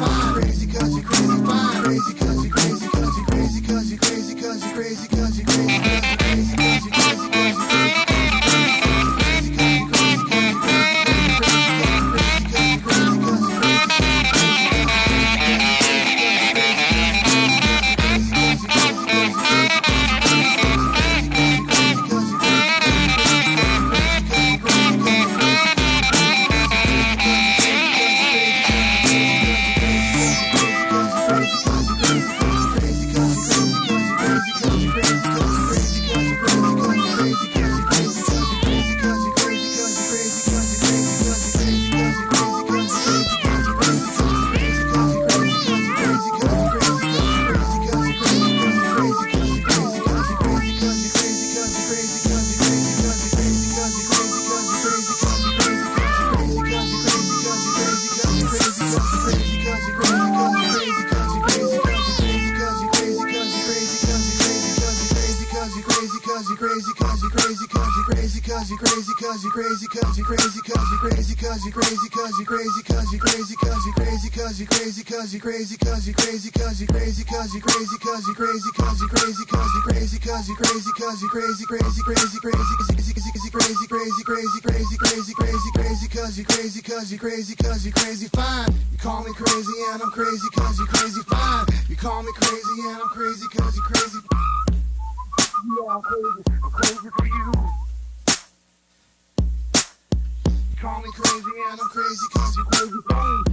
crazy, cause you crazy, cause you crazy, cause you crazy, cause you crazy, cause you crazy, cause you crazy, cause you crazy, cause you crazy, cause you crazy, cause you crazy, cause you crazy, cause you crazy, cause you crazy, cause you crazy, cause you crazy, cause you crazy, cause you crazy, crazy, crazy, crazy, crazy, crazy, crazy, crazy, crazy, crazy, crazy, cause you crazy, cause you crazy, cause you crazy, fine. You call me crazy and I'm crazy cause you crazy, fine. You call me crazy and I'm crazy cause you crazy. Yeah, I'm crazy for you. You call me crazy and I'm crazy cause you crazy, fine.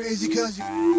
Crazy cause you